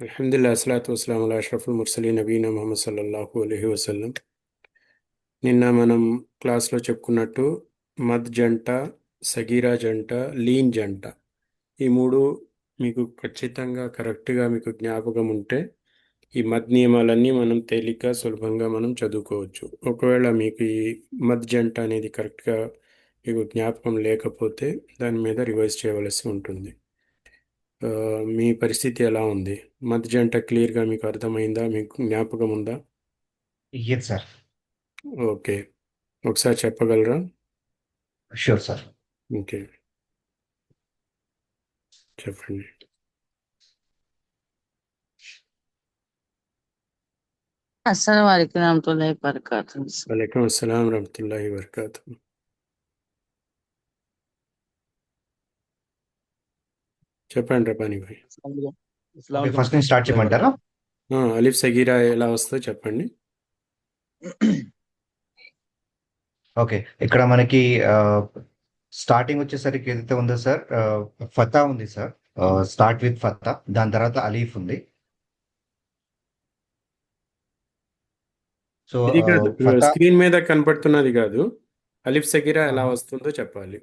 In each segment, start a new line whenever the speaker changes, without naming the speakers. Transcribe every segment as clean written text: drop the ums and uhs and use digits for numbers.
అల్హమ్దుల్లా అస్సలాతు వస్సలాము అలా అష్రఫుల్ ముర్సలీన్ నబీనా ముహమ్మద్ సల్లల్లాహు అలైహి వసల్లం. నిన్న మనం క్లాస్లో చెప్పుకున్నట్టు మద్ జంట, సగీరా జంట, లీన్ జంట ఈ మూడు మీకు ఖచ్చితంగా కరెక్ట్గా మీకు జ్ఞాపకం ఉంటే ఈ మద్ నియమాలన్నీ మనం తేలిగ్గా సులభంగా మనం చదువుకోవచ్చు. ఒకవేళ మీకు ఈ మద్ జంట అనేది కరెక్ట్గా మీకు జ్ఞాపకం లేకపోతే దాని మీద రివైజ్ చేయవలసి ఉంటుంది. ఆ, మీ పరిస్థితి ఎలా ఉంది? మద్ జంట క్లియర్గా మీకు అర్థమైందా? మీకు జ్ఞాపకం ఉందా?
Yes sir.
ఓకే, ఒకసారి చెప్పగలరా?
Sure sir.
ఓకే, చెప్పండి.
अस्सलाम वालेकुम रहमतुल्लाहि वबरकातुहू।
వలైకుం అస్సలాం రహమతుల్లాహి వబర్కాతు. చెప్పండి రబానీ భాయ్.
ఓకే, ఫస్ట్ నుంచి స్టార్ట్ చేయమంటారా?
అలిఫ్ సగీరా ఎలా వస్తుందో చెప్పండి.
ఓకే, ఇక్కడ మనకి స్టార్టింగ్ వచ్చేసరికి ఏదైతే ఉందో సార్, ఫతా ఉంది సార్. స్టార్ట్ విత్ ఫతా, దాని తర్వాత అలీఫ్ ఉంది. సో
ఇది కాదు,
ఫతా.
స్క్రీన్ మీద కనపడుతున్నది కాదు, అలిఫ్ సగీరా ఎలా
ఆహా.
వస్తుందో చెప్పాలి.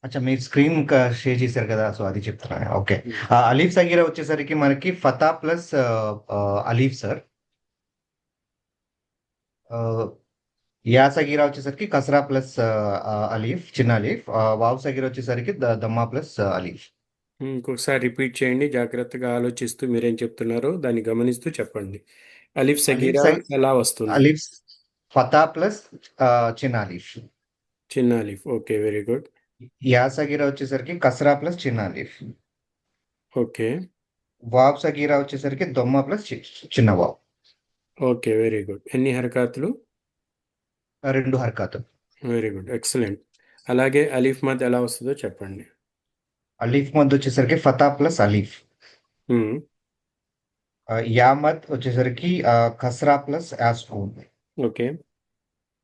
అచ్చా, మీరు స్క్రీన్ షేర్ చేశారు కదా, సో అది చెప్తున్నాను. ఓకే,
ఉమ్.
అలీఫ్ సగీరా వచ్చేసరికి మనకి ఫతా ప్లస్ అలీఫ్ సార్. యా సగీరా వచ్చేసరికి కసరా ప్లస్ అలీఫ్, చిన్న అలీఫ్. వావ్ సగీరా వచ్చేసరికి దమ్మా ప్లస్ అలీఫ్.
ఇంకొకసారి రిపీట్ చేయండి, జాగ్రత్తగా ఆలోచిస్తూ మీరేం చెప్తున్నారో దాన్ని గమనిస్తూ చెప్పండి. అలిఫ్
అలీఫ్
సగీరా ఎలా వస్తుంది?
అలీఫ్ ఫతా ప్లస్ చిన్న అలీఫ్.
చిన్న అలిఫ్, ఓకే, వెరీ గుడ్.
యా సగీరా వచ్చేసరికి కసరా ప్లస్ చిన్న అలీఫ్.
ఓకే,
వావ్ సగీరా వచ్చేసరికి దొమ్మ ప్లస్ చిన్న వావ్.
Okay, very good. ఎన్ని హరకాతులు?
రెండు హర్కాతులు.
Very good, excellent. అలాగే అలీఫ్ మద్ ఎలా వస్తుందో చెప్పండి.
అలీఫ్ మద్ వచ్చేసరికి ఫతా ప్లస్ అలీఫ్.
ఉమ్,
యా మద్ వచ్చేసరికి కసరా ప్లస్ యాస్కూన్.
ఓకే,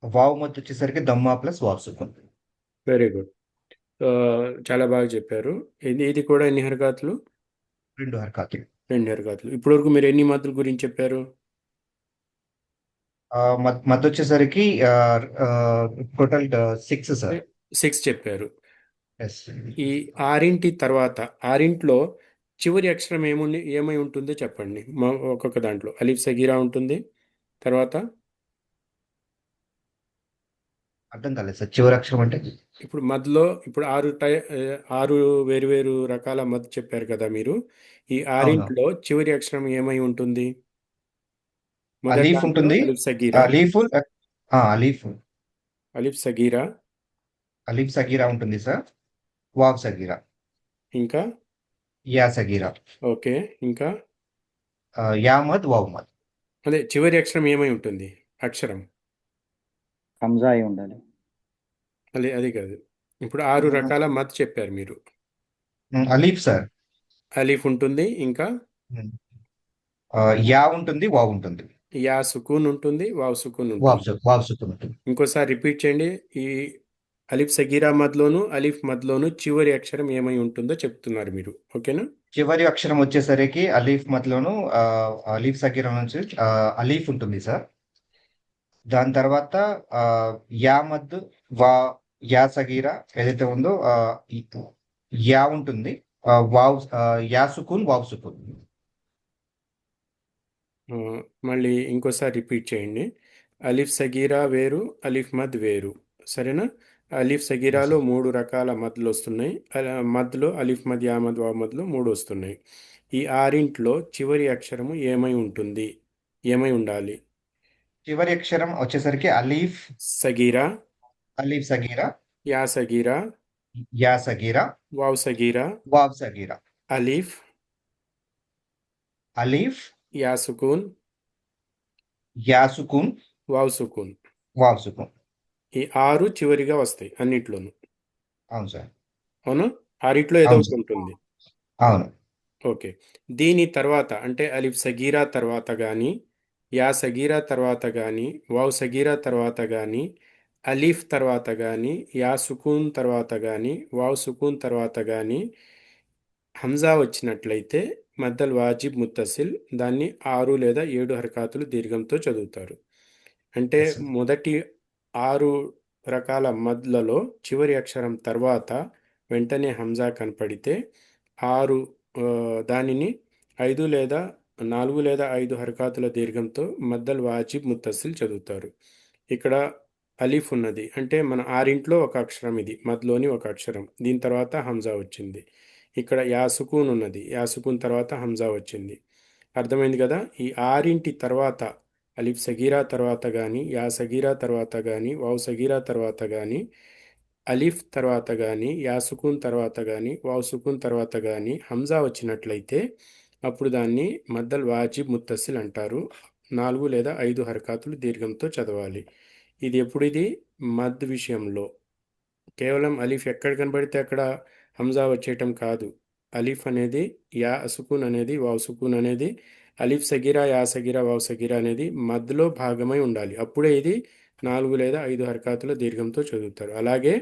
వావ్ మద్ వచ్చేసరికి దమ్మా ప్లస్ వావ్ సుకున్.
Very good. చాలా బాగా చెప్పారు. ఇది కూడా ఎన్ని హరకాతులు?
రెండు హర్కాతులు.
రెండు హరకాతులు. ఇప్పటివరకు మీరు ఎన్ని మద్దుల గురించి చెప్పారు?
మద్ వచ్చేసరికి టోటల్ సిక్స్ సార్.
సిక్స్ చెప్పారు.
ఎస్.
ఈ ఆరింటి తర్వాత ఆరింట్లో చివరి అక్షరం ఏమై ఉంటుందో చెప్పండి. ఒక్కొక్క దాంట్లో అలిఫ్ సగీరా ఉంటుంది, తర్వాత
అర్థం కాలేదు సార్, చివరి అక్షరం అంటే?
ఇప్పుడు మధ్యలో ఇప్పుడు ఆరు వేరు వేరు రకాల మద్ చెప్పారు కదా మీరు. ఈ
అవును.
ఆరింట్లో చివరి అక్షరం ఏమై ఉంటుంది? మొదటి
అలీఫ్
దాంట్లో
ఉంటుంది.
అలిఫ్ సగీరా,
అలీఫ్ అలీఫ్
అలిఫ్ సగీరా,
అలీఫ్ సగీరా ఉంటుంది సార్. వావ్ సగీరా.
ఇంకా
యా సగీరా.
ఓకే, ఇంకా
యా మద్ వావ్ మద్.
అదే చివరి అక్షరం ఏమై ఉంటుంది? అక్షరం
హంజా అయి ఉండాలి.
అది కాదు. ఇప్పుడు ఆరు రకాల మద్ చెప్పారు మీరు.
అలీఫ్ సార్.
అలీఫ్ ఉంటుంది, ఇంకా
ఉమ్. యా ఉంటుంది, వావ్ ఉంటుంది.
యా సుకూన్ ఉంటుంది, వావ్ సుకూన్ ఉంటుంది.
వావ్ సుకున్ ఉంటుంది.
ఇంకోసారి రిపీట్ చేయండి. ఈ అలిఫ్ సగీరా మద్లోను అలీఫ్ మద్లోను చివరి అక్షరం ఏమై ఉంటుందో చెప్తున్నారు మీరు, ఓకేనా?
చివరి అక్షరం వచ్చేసరికి అలీఫ్ మధ్యలోను అలీఫ్ సగీరా నుంచి అలీఫ్ ఉంటుంది సార్. దాని తర్వాత ఆ, యా మద్ వా యా సగీరా ఏదైతే ఉందో యా ఉంటుంది. వావ్ యా సుకున్ వావ్ సుకున్.
ఆ, మళ్ళీ ఇంకోసారి రిపీట్ చేయండి. అలిఫ్ సగీరా వేరు, అలిఫ్ మద్ వేరు, సరేనా? అలిఫ్
ఎస్
సగీరాలో
సార్.
మూడు రకాల మద్లు వస్తున్నాయి. మద్లో అలిఫ్ మద్, యా మద్, వా మద్లు మూడు వస్తున్నాయి. ఈ ఆరింట్లో చివరి అక్షరము ఏమై ఉంటుంది? ఏమై ఉండాలి?
చివరి అక్షరం వచ్చేసరికి అలీఫ్.
సగీరా,
అలీఫ్ సగీరా.
యా సగీరా,
యా సగీరా.
వావ్ సగీరా,
వావ్ సగీరా.
అలీఫ్,
అలీఫ్.
యా సుకూన్,
యా సుకున్
వావ్ సుకూన్.
వావ్ సుకున్.
ఈ ఆరు చివరిగా వస్తాయి అన్నిట్లోనూ,
అవును సార్.
అవును? ఆరిట్లో ఏదో
అవును
ఒకటి
సార్.
ఉంటుంది.
అవును.
ఓకే, దీని తర్వాత అంటే అలిఫ్ సగీరా తర్వాత కానీ, యా సగీరా తర్వాత కానీ, వావ్ సగీరా తర్వాత కానీ, అలీఫ్ తర్వాత కానీ, యా సుకూన్ తర్వాత కానీ, వావ్ సుకూన్ తర్వాత కానీ హంజా వచ్చినట్లయితే మద్దల్ వాజిబ్ ముత్తసిల్, దాన్ని 6 లేదా 7 హరకాతులు దీర్ఘంతో చదువుతారు. అంటే
Yes, sir.
మొదటి 6 రకాల మద్లలో చివరి అక్షరం తర్వాత వెంటనే హంజా కనపడితే 6 దానిని 5 లేదా 4 లేదా 5 హరకాతుల దీర్ఘంతో మద్దల్ వాజిబ్ ముత్తసిల్ చదువుతారు. ఇక్కడ అలీఫ్ ఉన్నది అంటే మన 6 ఒక అక్షరం, ఇది మద్లోని ఒక అక్షరం, దీని తర్వాత హంజా వచ్చింది. ఇక్కడ యా సుకూన్ ఉన్నది, యా సుకూన్ తర్వాత హంజా వచ్చింది. అర్థమైంది కదా? ఈ 6 తర్వాత అలిఫ్ సగీరా తర్వాత కానీ, యా సగీరా తర్వాత కానీ, వావ్ సగీరా తర్వాత కానీ, అలిఫ్ తర్వాత కానీ, యా సుకూన్ తర్వాత కానీ, వావ్ సుకూన్ తర్వాత కానీ హంజా వచ్చినట్లయితే అప్పుడు దాన్ని మద్దల్ వాజిబ్ ముత్తసిల్ అంటారు. 4 లేదా 5 హరకాతులు దీర్ఘంతో చదవాలి. ఇది మద్ విషయంలో కేవలం అలీఫ్ ఎక్కడ కనబడితే అక్కడ హంజా వచ్చేయటం కాదు. అలీఫ్ అనేది, యా సుకూన్ అనేది, వావ్ సుకూన్ అనేది, అలీఫ్ సగీరా, యా సగీరా, వావ్ సగీరా అనేది మద్లో భాగమై ఉండాలి. అప్పుడే ఇది 4 లేదా 5 హరకాతుల దీర్ఘంతో చదువుతారు. అలాగే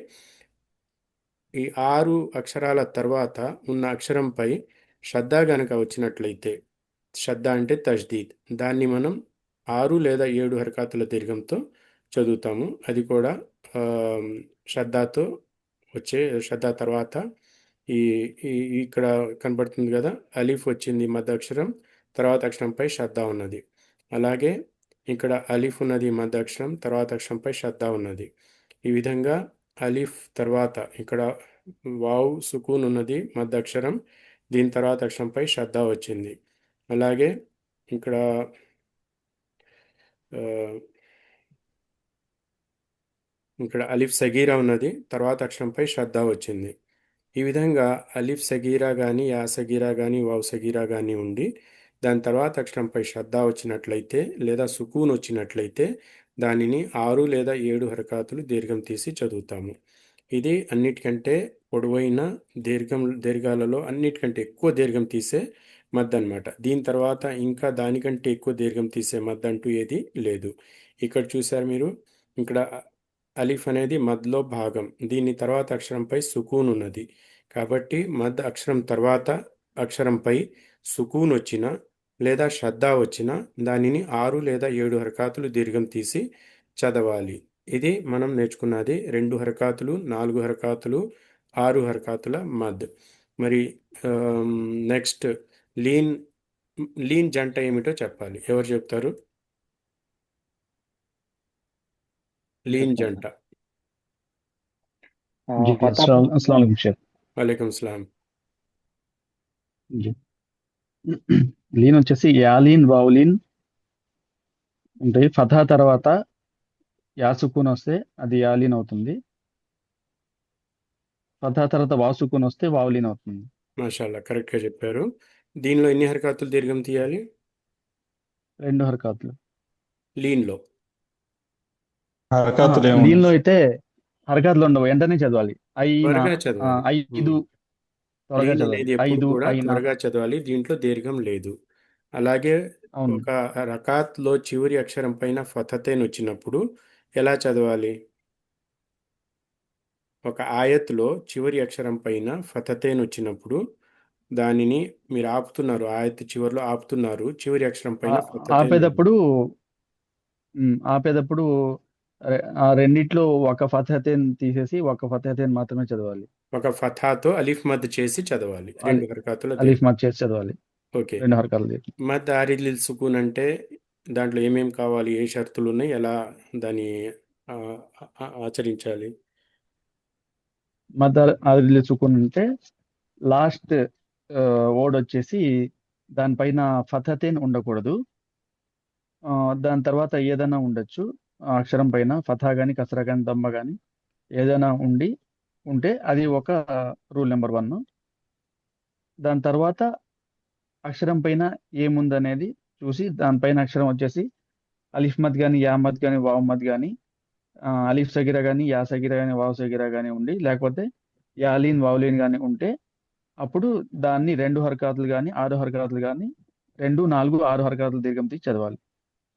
ఈ 6 అక్షరాల తర్వాత ఉన్న అక్షరంపై శ్రద్ధ గనక వచ్చినట్లయితే, శ్రద్ధ అంటే తజ్దీద్, దాన్ని మనం 6 లేదా 7 హరకాతుల దీర్ఘంతో చదువుతాము. అది కూడా శ్రద్ధతో వచ్చే, శ్రద్ధ తర్వాత ఈ ఇక్కడ కనబడుతుంది కదా, అలీఫ్ వచ్చింది మధ్య అక్షరం, తర్వాత అక్షరంపై శ్రద్ధ ఉన్నది. అలాగే ఇక్కడ అలీఫ్ ఉన్నది మధ్య అక్షరం, తర్వాత అక్షరంపై శ్రద్ధ ఉన్నది. ఈ విధంగా అలీఫ్ తర్వాత ఇక్కడ వావ్ సుకూన్ ఉన్నది మధ్య అక్షరం, దీని తర్వాత అక్షరంపై శ్రద్ధ వచ్చింది. అలాగే ఇక్కడ అలిఫ్ సగీరా ఉన్నది, తర్వాత అక్షరంపై శ్రద్ధ వచ్చింది. ఈ విధంగా అలిఫ్ సగీరా కానీ, యా సగీరా కానీ, వావ్ సగీరా కానీ ఉండి దాని తర్వాత అక్షరంపై శ్రద్ధ వచ్చినట్లయితే లేదా సుకూన్ వచ్చినట్లయితే దానిని 6 లేదా 7 హరకాతులు దీర్ఘం తీసి చదువుతాము. ఇది అన్నిటికంటే పొడవైన దీర్ఘాలలో అన్నిటికంటే ఎక్కువ దీర్ఘం తీసే మద్ అన్నమాట. దీని తర్వాత ఇంకా దానికంటే ఎక్కువ దీర్ఘం తీసే మద్ అంటూ ఏది లేదు. ఇక్కడ చూసారు మీరు, ఇక్కడ అలీఫ్ అనేది మద్లో భాగం, దీని తర్వాత అక్షరంపై సుకూన్ ఉన్నది. కాబట్టి మద్ అక్షరం తర్వాత అక్షరంపై సుకూన్ వచ్చిన లేదా శ్రద్ధ వచ్చిన దానిని 6 లేదా 7 హరకాతులు దీర్ఘం తీసి చదవాలి. ఇది మనం నేర్చుకున్నది 2 హరకాతులు, 4 హరకాతులు, 6 హరకాతుల మద్. మరి నెక్స్ట్ లీన్ జంట ఏమిటో చెప్పాలి. ఎవరు చెప్తారు? లీన్ జంట.
जी अस्सलाम अस्सलाम वालेकुम शेख
वालेकुम सलाम.
जी లీన్ వచ్చేసి యాలీన్ వావులీన్ ఉంటాయి. ఫథా తర్వాత యా సుకూన్ వస్తే అది యాలీన్ అవుతుంది. ఫథా తర్వాత వావ్ సుకూన్ వస్తే వావులీన్ అవుతుంది.
మాషాల్లా, కరెక్ట్గా చెప్పారు. దీనిలో ఎన్ని హరకాతులు దీర్ఘం తీయాలి?
2 హరకాతులు.
లీన్లో
హరకతులు
లీన్లో అయితే హరకాతులు ఉండవు, వెంటనే చదవాలి.
త్వరగా చదవాలి.
5 త్వరగా
లీన్
చదవాలి.
అనేది ఎప్పుడు
5
కూడా
అయినా
త్వరగా చదవాలి, దీంట్లో దీర్ఘం లేదు. అలాగే
అవును.
ఒక రకాత్లో చివరి అక్షరం పైన ఫతతేన్ వచ్చినప్పుడు ఎలా చదవాలి? ఒక ఆయత్లో చివరి అక్షరం పైన ఫతతేన్ వచ్చినప్పుడు దానిని మీరు ఆపుతున్నారు, ఆయత్ చివరిలో ఆపుతున్నారు, చివరి అక్షరం పైన ఫతతేన్
ఆపేటప్పుడు ఆ రెండిట్లో ఒక ఫతహతేన్ తీసేసి ఒక ఫతహతేన్ మాత్రమే చదవాలి.
ఒక ఫథాతో అలీఫ్ మద్ చేసి చదవాలి. 2 హరకాతుల
అలీఫ్ మద్ చేసి చదవాలి.
ఓకే.
2 హరకాతులు.
మద్ ఆరిలిల్ సుకూన్ అంటే దాంట్లో ఏమేం కావాలి, ఏ షరతులు ఉన్నాయి, ఎలా దాన్ని ఆచరించాలి?
మదర్ ఆదిల్ సుకూన్ అంటే లాస్ట్ వర్డ్ వచ్చేసి దానిపైన ఫతహతేన్ ఉండకూడదు. దాని తర్వాత ఏదైనా ఉండొచ్చు. ఆ అక్షరం పైన ఫథా కానీ, కసరా కానీ, దమ్మ కానీ ఏదైనా ఉంటే అది ఒక రూల్ నెంబర్ 1. దాని తర్వాత అక్షరం పైన ఏముందనేది చూసి దానిపైన అక్షరం వచ్చేసి అలిఫ్ మద్ కానీ, యా మద్ కానీ, వావ్ మద్ కానీ, అలీఫ్ సగిరా కానీ, యా సగిరా కానీ, వావ్ సగిరా కానీ ఉండి, లేకపోతే యాలీన్ వావ్లీన్ కానీ ఉంటే అప్పుడు దాన్ని 2 హరకాతులు కానీ, 6 హరకాతులు కానీ, 2, 4, 6 హరకాతులు దీర్ఘం తీసి చదవాలి.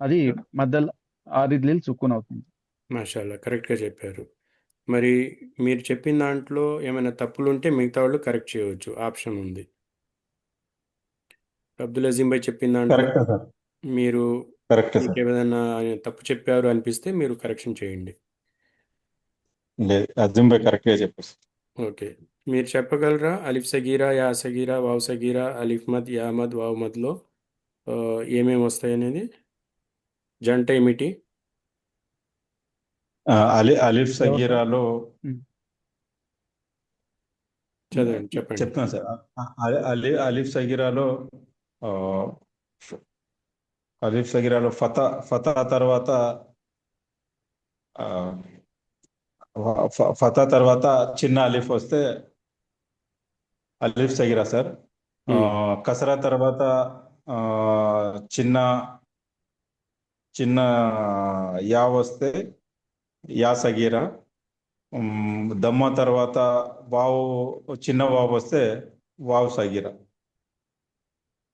అది మద్దల్ ఆరిద్లిల్ సుక్కూన్ అవుతుంది.
మాషాల్లా, కరెక్ట్గా చెప్పారు. మరి మీరు చెప్పిన దాంట్లో ఏమైనా తప్పులు ఉంటే మిగతా వాళ్ళు కరెక్ట్ చేయవచ్చు, ఆప్షన్ ఉంది. అబ్దుల్ అజీం భాయ్ చెప్పిన దాంట్లో
కరెక్టే సార్.
మీరు
కరెక్టే
మీకు
సార్.
ఏదైనా తప్పు చెప్పారు అనిపిస్తే మీరు కరెక్షన్ చేయండి.
లేదు, అజీం భాయ్ కరెక్ట్గా చెప్పారు సార్.
ఓకే, మీరు చెప్పగలరా అలిఫ్ సగీరా, యా సగీరా, వావ్ సగీరా, అలిఫ్ మద్, యా మద్, వావ్ మద్లో ఏమేమి వస్తాయి అనేది? జంట ఏమిటి?
అలిఫ్
ఎవరు సార్?
సగీరాలో
చదవండి, చెప్పండి.
చెప్తాను సార్. అలిఫ్ సగీరాలో ఆ, అలిఫ్ సగీరాలో ఫతా తర్వాత ఆ, ఫతా తర్వాత చిన్న అలిఫ్ వస్తే అలిఫ్ సగీరా సార్.
ఉమ్,
కసరా తర్వాత ఆ, చిన్న చిన్న యా వస్తే యా సగీరా. దమ్మ తర్వాత వావు చిన్న వావు వస్తే వావు సగీరా.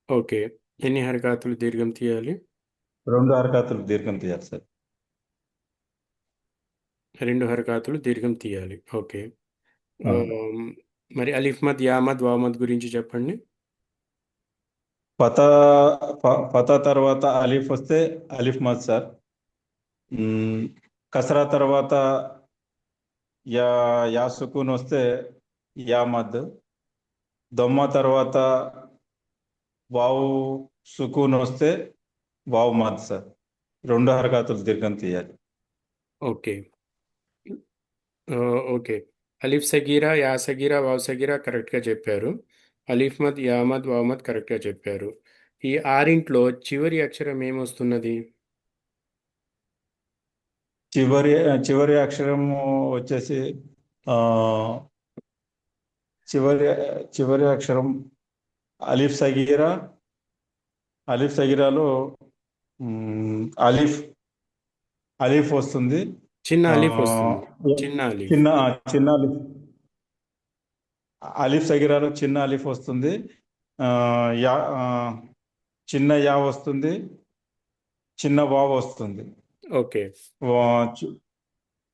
ఓకే, ఎన్ని హరకాతులు దీర్ఘం తీయాలి?
2 హరకతులు దీర్ఘం తీయాలి సార్.
2 హరకాతులు దీర్ఘం తీయాలి. ఓకే.
ఆ.
మరి అలిఫ్ మద్, యా మద్, వావ్ మద్ గురించి చెప్పండి.
ఫతా ఫతా తర్వాత అలిఫ్ వస్తే అలిఫ్ మద్ సార్. కసరా తర్వాత యా యా సుకూన్ వస్తే యా మద్. దొమ్మ తర్వాత వావు సుకూన్ వస్తే వావు మద్ సార్. 2 హరకతులు దీర్ఘం తీయాలి.
ఓకే. ఓకే, అలిఫ్ సగీరా, యా సగీరా, వావ్ సగీరా కరెక్ట్గా చెప్పారు. అలిఫ్ మద్, యా మద్, వావ్ మద్ కరెక్ట్గా చెప్పారు. ఈ ఆరింట్లో చివరి అక్షరం ఏమొస్తున్నది?
చివరి చివరి అక్షరము వచ్చేసి ఆ, చివరి చివరి అక్షరం అలిఫ్ సగీరా. అలిఫ్ సగీరాలో అలిఫ్ అలీఫ్ వస్తుంది.
చిన్న
ఆ,
అలిఫ్ వస్తుంది. చిన్న అలిఫ్.
చిన్న చిన్న అలీఫ్. అలీఫ్ సగిరాలో చిన్న అలీఫ్ వస్తుంది. ఆ, యా చిన్న యా వస్తుంది. చిన్న వావ్ వస్తుంది.
ఓకే.
వా- చి-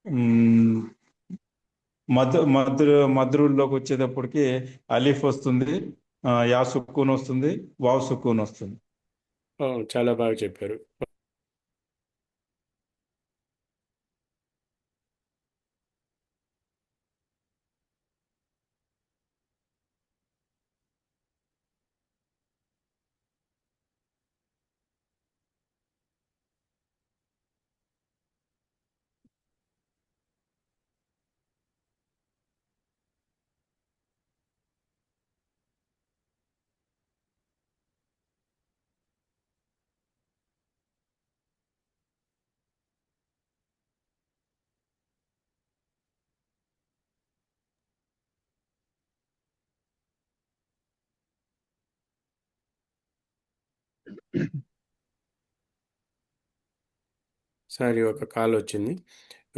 మ్, మద్రుల్లోకి వచ్చేటప్పటికి అలీఫ్ వస్తుంది. యా సుక్కూన్ వస్తుంది. వావ్ సుక్కూన్ వస్తుంది.
చాలా బాగా చెప్పారు. సారీ, ఒక కాల్ వచ్చింది.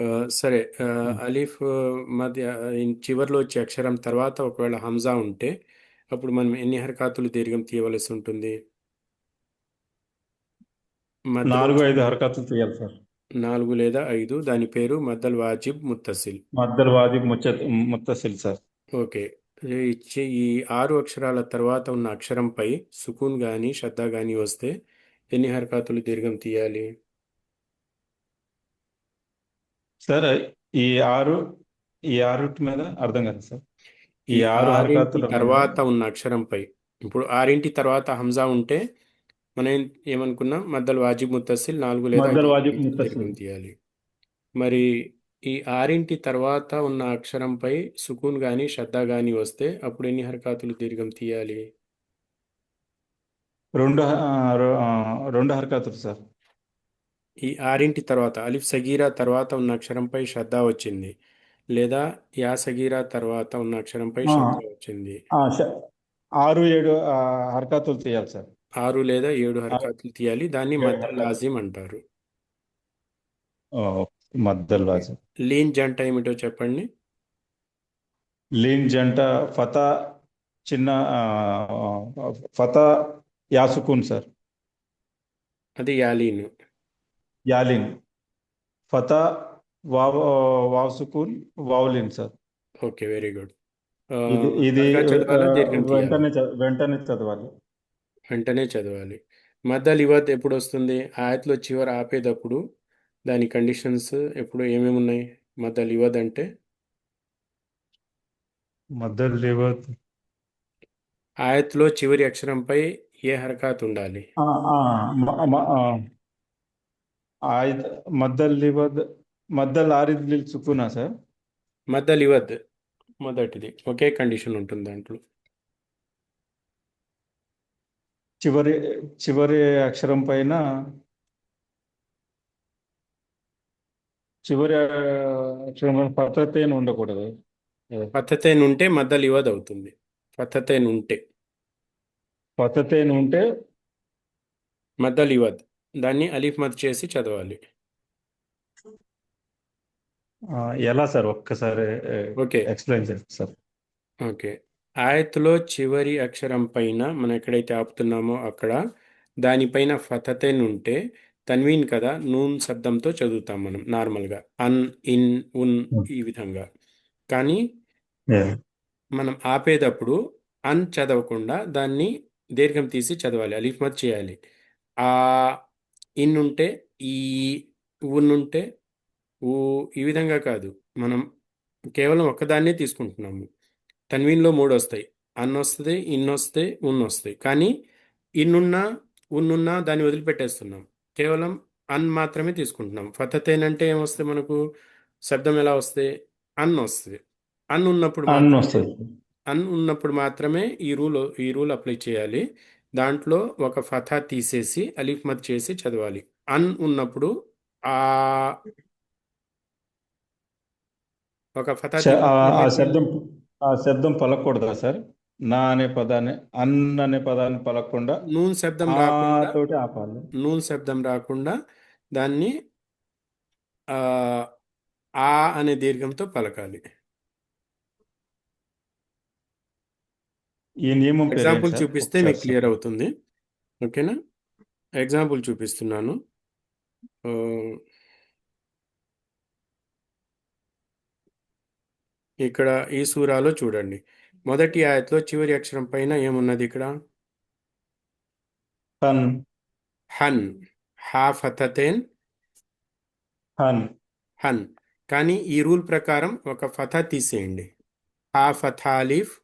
ఆ, సరే. అలీఫ్ మధ్య చివర్లో వచ్చే అక్షరం తర్వాత ఒకవేళ హంజా ఉంటే అప్పుడు మనం ఎన్ని హరకాతులు దీర్ఘం తీయవలసి ఉంటుంది? మధ్యలో
4-5 హరకతులు తీయాలి సార్.
4 లేదా 5. దాని పేరు మద్దల్ వాజిబ్ ముత్తసిల్.
మద్దల్ వాజిబ్ ముత్తసిల్ సార్.
ఓకే. ఈ 6 అక్షరాల తర్వాత ఉన్న అక్షరంపై సుకూన్ కానీ షద్దా కానీ వస్తే ఎన్ని హరకాతులు దీర్ఘం తీయాలి?
సార్ ఈ ఆరు ఈ ఆరుటి మీద అర్థం కాదు సార్.
ఈ
ఈ 6
ఆరింటి
హరకతుల మీద
తర్వాత ఉన్న అక్షరంపై, ఇప్పుడు 6 తర్వాత హంజా ఉంటే మనం ఏమనుకున్నాం? మద్దల్ వాజిబ్ ముత్తసిల్ 4 లేదా
మద్దల్
5
వాజిబ్
హరకాతులు
ముత్తసిల్.
దీర్ఘం తీయాలి. మరి ఈ 6 తర్వాత ఉన్న అక్షరంపై సుకూన్ కానీ షద్దా కానీ వస్తే అప్పుడు ఎన్ని హరకాతులు దీర్ఘం తీయాలి?
2 హరకతులు సార్.
ఈ 6 తర్వాత అలిఫ్ సగీరా తర్వాత ఉన్న అక్షరంపై శ్రద్ధ వచ్చింది, లేదా యా సగీరా తర్వాత ఉన్న అక్షరంపై
ఆ,
శ్రద్ధ వచ్చింది.
6-7 హరకతులు తీయాలి సార్.
6 లేదా 7
ఆ,
హరకాతులు తీయాలి. దాన్ని
7
మద్దల్
హరకతులు.
లాజిం అంటారు.
మద్దల్
ఓకే.
వాజిబ్.
లీన్ జంట ఏమిటో చెప్పండి.
లీన్ జంట ఫతా చిన్న ఫతా యాసుకున్ సార్.
అది యాలీన్.
యాలిన్ ఫతా వావ్ వావ్ సుకూన్ వావ్లిన్ సార్.
Okay, very good.
ఇది ఇది
త్వరగా చదవాలా, దీర్ఘం తీయాలా?
వెంటనే చదవాలి.
వెంటనే చదవాలి. మద్దల్ ఇవద్ ఎప్పుడు వస్తుంది? ఆయత్లో చివర ఆపేటప్పుడు దాని కండిషన్స్ ఎప్పుడు ఏమేమి ఉన్నాయి? మద్దల్ ఇవద్ అంటే
మద్దల్ లివత్
ఆయత్లో చివరి అక్షరంపై ఏ హరకత్ ఉండాలి?
ఆ, ఆ, మ- మ- ఆ, ఆయ్- మద్దల్ లివత్ మద్దల్ ఆరిద్ లిల్ సుకునా సార్.
మద్దల్ ఇవద్ మొదటిది ఒకే కండిషన్ ఉంటుంది దాంట్లో.
చివరి చివరి అక్షరం పైన చివరి అక్షరం పైన పద్ధతి ఉండకూడదు.
ఫతతేన్ ఉంటే మద్దల్ ఇవద్ అవుతుంది. ఫతతేన్ ఉంటే
పద్ధతి ఉంటే
మద్దల్ ఇవద్. దాన్ని అలీఫ్ మద్ చేసి చదవాలి.
ఎలా సార్ ఒక్కసారి
ఓకే
ఎక్స్ప్లెయిన్ చేయండి సార్.
ఓకే. ఆయత్లో చివరి అక్షరం పైన మనం ఎక్కడైతే ఆపుతున్నామో అక్కడ దానిపైన ఫతతేన్ ఉంటే తన్వీన్ కదా, నూన్ శబ్దంతో చదువుతాం మనం నార్మల్గా అన్, ఇన్, ఉన్ ఈ విధంగా. కానీ
Yeah.
మనం ఆపేటప్పుడు అన్ చదవకుండా దాన్ని దీర్ఘం తీసి చదవాలి, అలీఫ్ మద్ చేయాలి. ఆ ఇన్ ఉంటే ఈ, ఉన్ ఉంటే ఊ, ఈ విధంగా కాదు. మనం కేవలం ఒక్కదాన్నే తీసుకుంటున్నాము. తన్వీన్లో మూడు వస్తాయి, అన్ వస్తుంది, ఇన్ వస్తాయి, ఉన్ వస్తాయి. కానీ ఇన్నున్నా ఉన్నున్నా దాన్ని వదిలిపెట్టేస్తున్నాం, కేవలం అన్ మాత్రమే తీసుకుంటున్నాం. ఫతతేన్ అంటే ఏమొస్తాయి మనకు? శబ్దం ఎలా వస్తాయి? అన్ వస్తుంది. అన్ ఉన్నప్పుడు
అన్న
మాత్రమే
వస్తుంది.
ఈ రూల్ అప్లై చేయాలి. దాంట్లో ఒక ఫథా తీసేసి అలీఫ్ మద్ చేసి చదవాలి. అన్ ఉన్నప్పుడు ఆ ఒక ఫథా
ఆ శబ్దం ఆ శబ్దం పలకూడదా సార్? నా అనే పదాన్ని అన్ అనే పదాన్ని పలకకుండా
నూన్ శబ్దం
ఆ
రాకుండా
తోటి ఆపాలి.
నూన్ శబ్దం రాకుండా దాన్ని ఆ ఆ అనే దీర్ఘంతో పలకాలి.
ఈ నియమం పేరేంటి
ఎగ్జాంపుల్
సార్?
చూపిస్తే
ఒకసారి
మీకు క్లియర్
చెప్పండి.
అవుతుంది. ఓకేనా? ఎగ్జాంపుల్ చూపిస్తున్నాను. ఆ, ఇక్కడ ఈ సూరాలో చూడండి, మొదటి ఆయత్లో చివరి అక్షరం పైన ఏమున్నది? ఇక్కడ
హన్
హన్, హా ఫతతేన్
హన్
హన్. కానీ ఈ రూల్ ప్రకారం ఒక ఫథా తీసేయండి. హా ఫథా అలీఫ్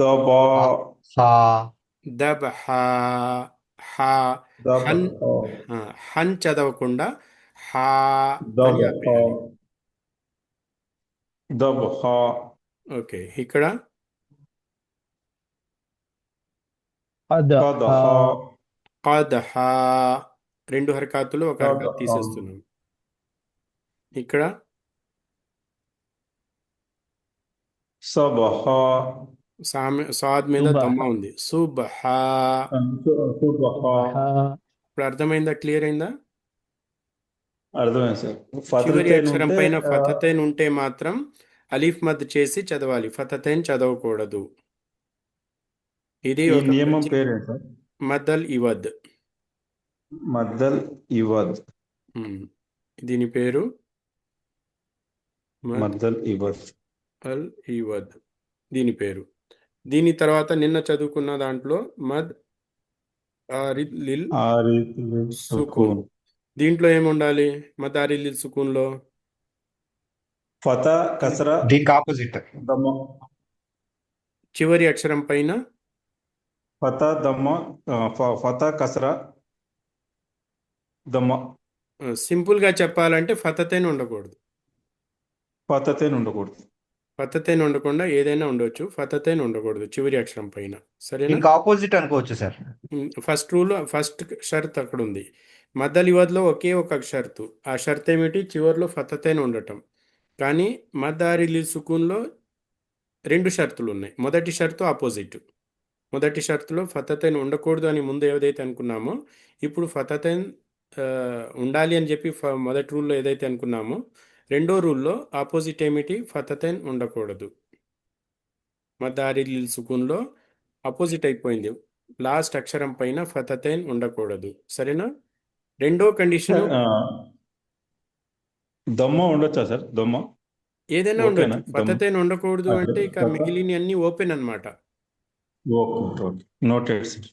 దబా
ఫా
దబ్ హా హా
దబ
హన్. హన్ చదవకుండా హా అని
దబ
ఆపేయాలి.
దబ
ఓకే. ఇక్కడ
అద
కద
ఖద్ హా, రెండు హరకాతులు ఒక హరకత్ తీసేస్తున్నాం. ఇక్కడ
సబహ
సాద్ మీద
సుబహ.
దమ్మ ఉంది. సుబ్హా.
సుబహ.
ఇప్పుడు అర్థమైందా? క్లియర్ అయిందా?
అర్థమైంది సార్.
చివరి
ఫతతేన్
అక్షరం
ఉంటే
పైన ఫతతైన్ ఉంటే మాత్రం అలీఫ్ మద్ చేసి చదవాలి, ఫతతైన్ చదవకూడదు. ఇది
ఈ
ఒక
నియమం పేరేంటి సార్?
మద్దల్ ఇవద్.
మద్దల్ ఇవద్.
ఉమ్. దీని పేరు
మద్దల్ ఇవద్.
అల్ ఇవద్, దీని పేరు. దీని తర్వాత నిన్న చదువుకున్న దాంట్లో మద్ ఆరిద్ లిల్
ఆరిద్
సుకూన్.
సుకూన్.
దీంట్లో ఏముండాలి? మద్ ఆరిద్ లిల్ సుకూన్లో
ఫతా కసరా
దీనికి ఆపోజిట్.
దమ్మ.
చివరి అక్షరం పైన
ఫతా దమ్మ ఫతా కసరా దమ్మ.
సింపుల్గా చెప్పాలంటే ఫతతైన్ ఉండకూడదు.
ఫతతేన్ ఉండకూడదు.
ఫతతైన్ ఉండకుండా ఏదైనా ఉండొచ్చు, ఫతతైన్ ఉండకూడదు చివరి అక్షరం పైన. సరేనా?
దీనికి ఆపోజిట్ అనుకోవచ్చు సార్.
ఫస్ట్ రూల్, ఫస్ట్ షరత్ అక్కడ ఉంది. మద్దల్ ఇవద్లో ఒకే ఒక షరతు. ఆ షరత్ ఏమిటి? చివరిలో ఫతతైన్ ఉండటం. కానీ మద్దారి లిల్ సుకూన్లో రెండు షరతులు ఉన్నాయి. మొదటి షరతు ఆపోజిట్. మొదటి షరతులో ఫతతైన్ ఉండకూడదు అని ముందు ఏదైతే అనుకున్నామో, ఇప్పుడు ఫతతైన్ ఉండాలి అని చెప్పి మొదటి రూల్లో ఏదైతే అనుకున్నామో, రెండో రూల్లో ఆపోజిట్ ఏమిటి? ఫతతైన్ ఉండకూడదు. మద్దారి లిల్ సుకూన్లో ఆపోజిట్ అయిపోయింది. లాస్ట్ అక్షరం పైన ఫతతైన్ ఉండకూడదు. సరేనా? రెండో కండిషన్
దమ్మ ఉండొచ్చా సార్? దమ్మ
ఏదైనా
ఓకేనా?
ఉండొచ్చు. ఫతతైన్ ఉండకూడదు అంటే ఇక
ఫతా
మిగిలిన అన్ని ఓపెన్ అన్నమాట.
Okay okay noted sir.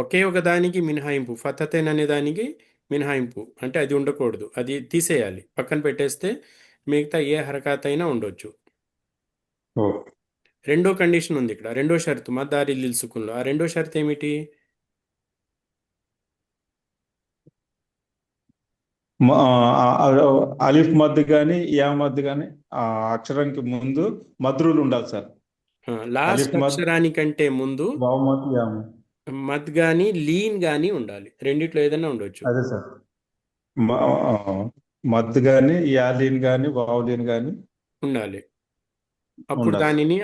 ఒకే ఒక దానికి మినహాయింపు, ఫతతేన్ అనే దానికి మినహాయింపు అంటే అది ఉండకూడదు, అది తీసేయాలి, పక్కన పెట్టేస్తే మిగతా ఏ హరకత్ అయినా ఉండొచ్చు.
ఓకే.
రెండో కండిషన్ ఉంది ఇక్కడ, రెండో షరతు మద్దారి లిల్ సుకున్లో. ఆ రెండో షరతు ఏమిటి?
అలిఫ్ మద్ కానీ యా మద్ కానీ ఆ అక్షరానికి ముందు మద్రులు ఉండాలి సార్.
లాస్ట్
అలిఫ్ మద్,
అక్షరానికంటే ముందు
వావ్ మద్, యా మద్.
మద్ కానీ లీన్ కానీ ఉండాలి, రెండిట్లో ఏదైనా ఉండొచ్చు.
అదే సార్. మ- ఆ, మద్ కానీ యాలీన్ కానీ వావ్లీన్ కానీ
ఉండాలి. అప్పుడు
ఉండాలి.
దానిని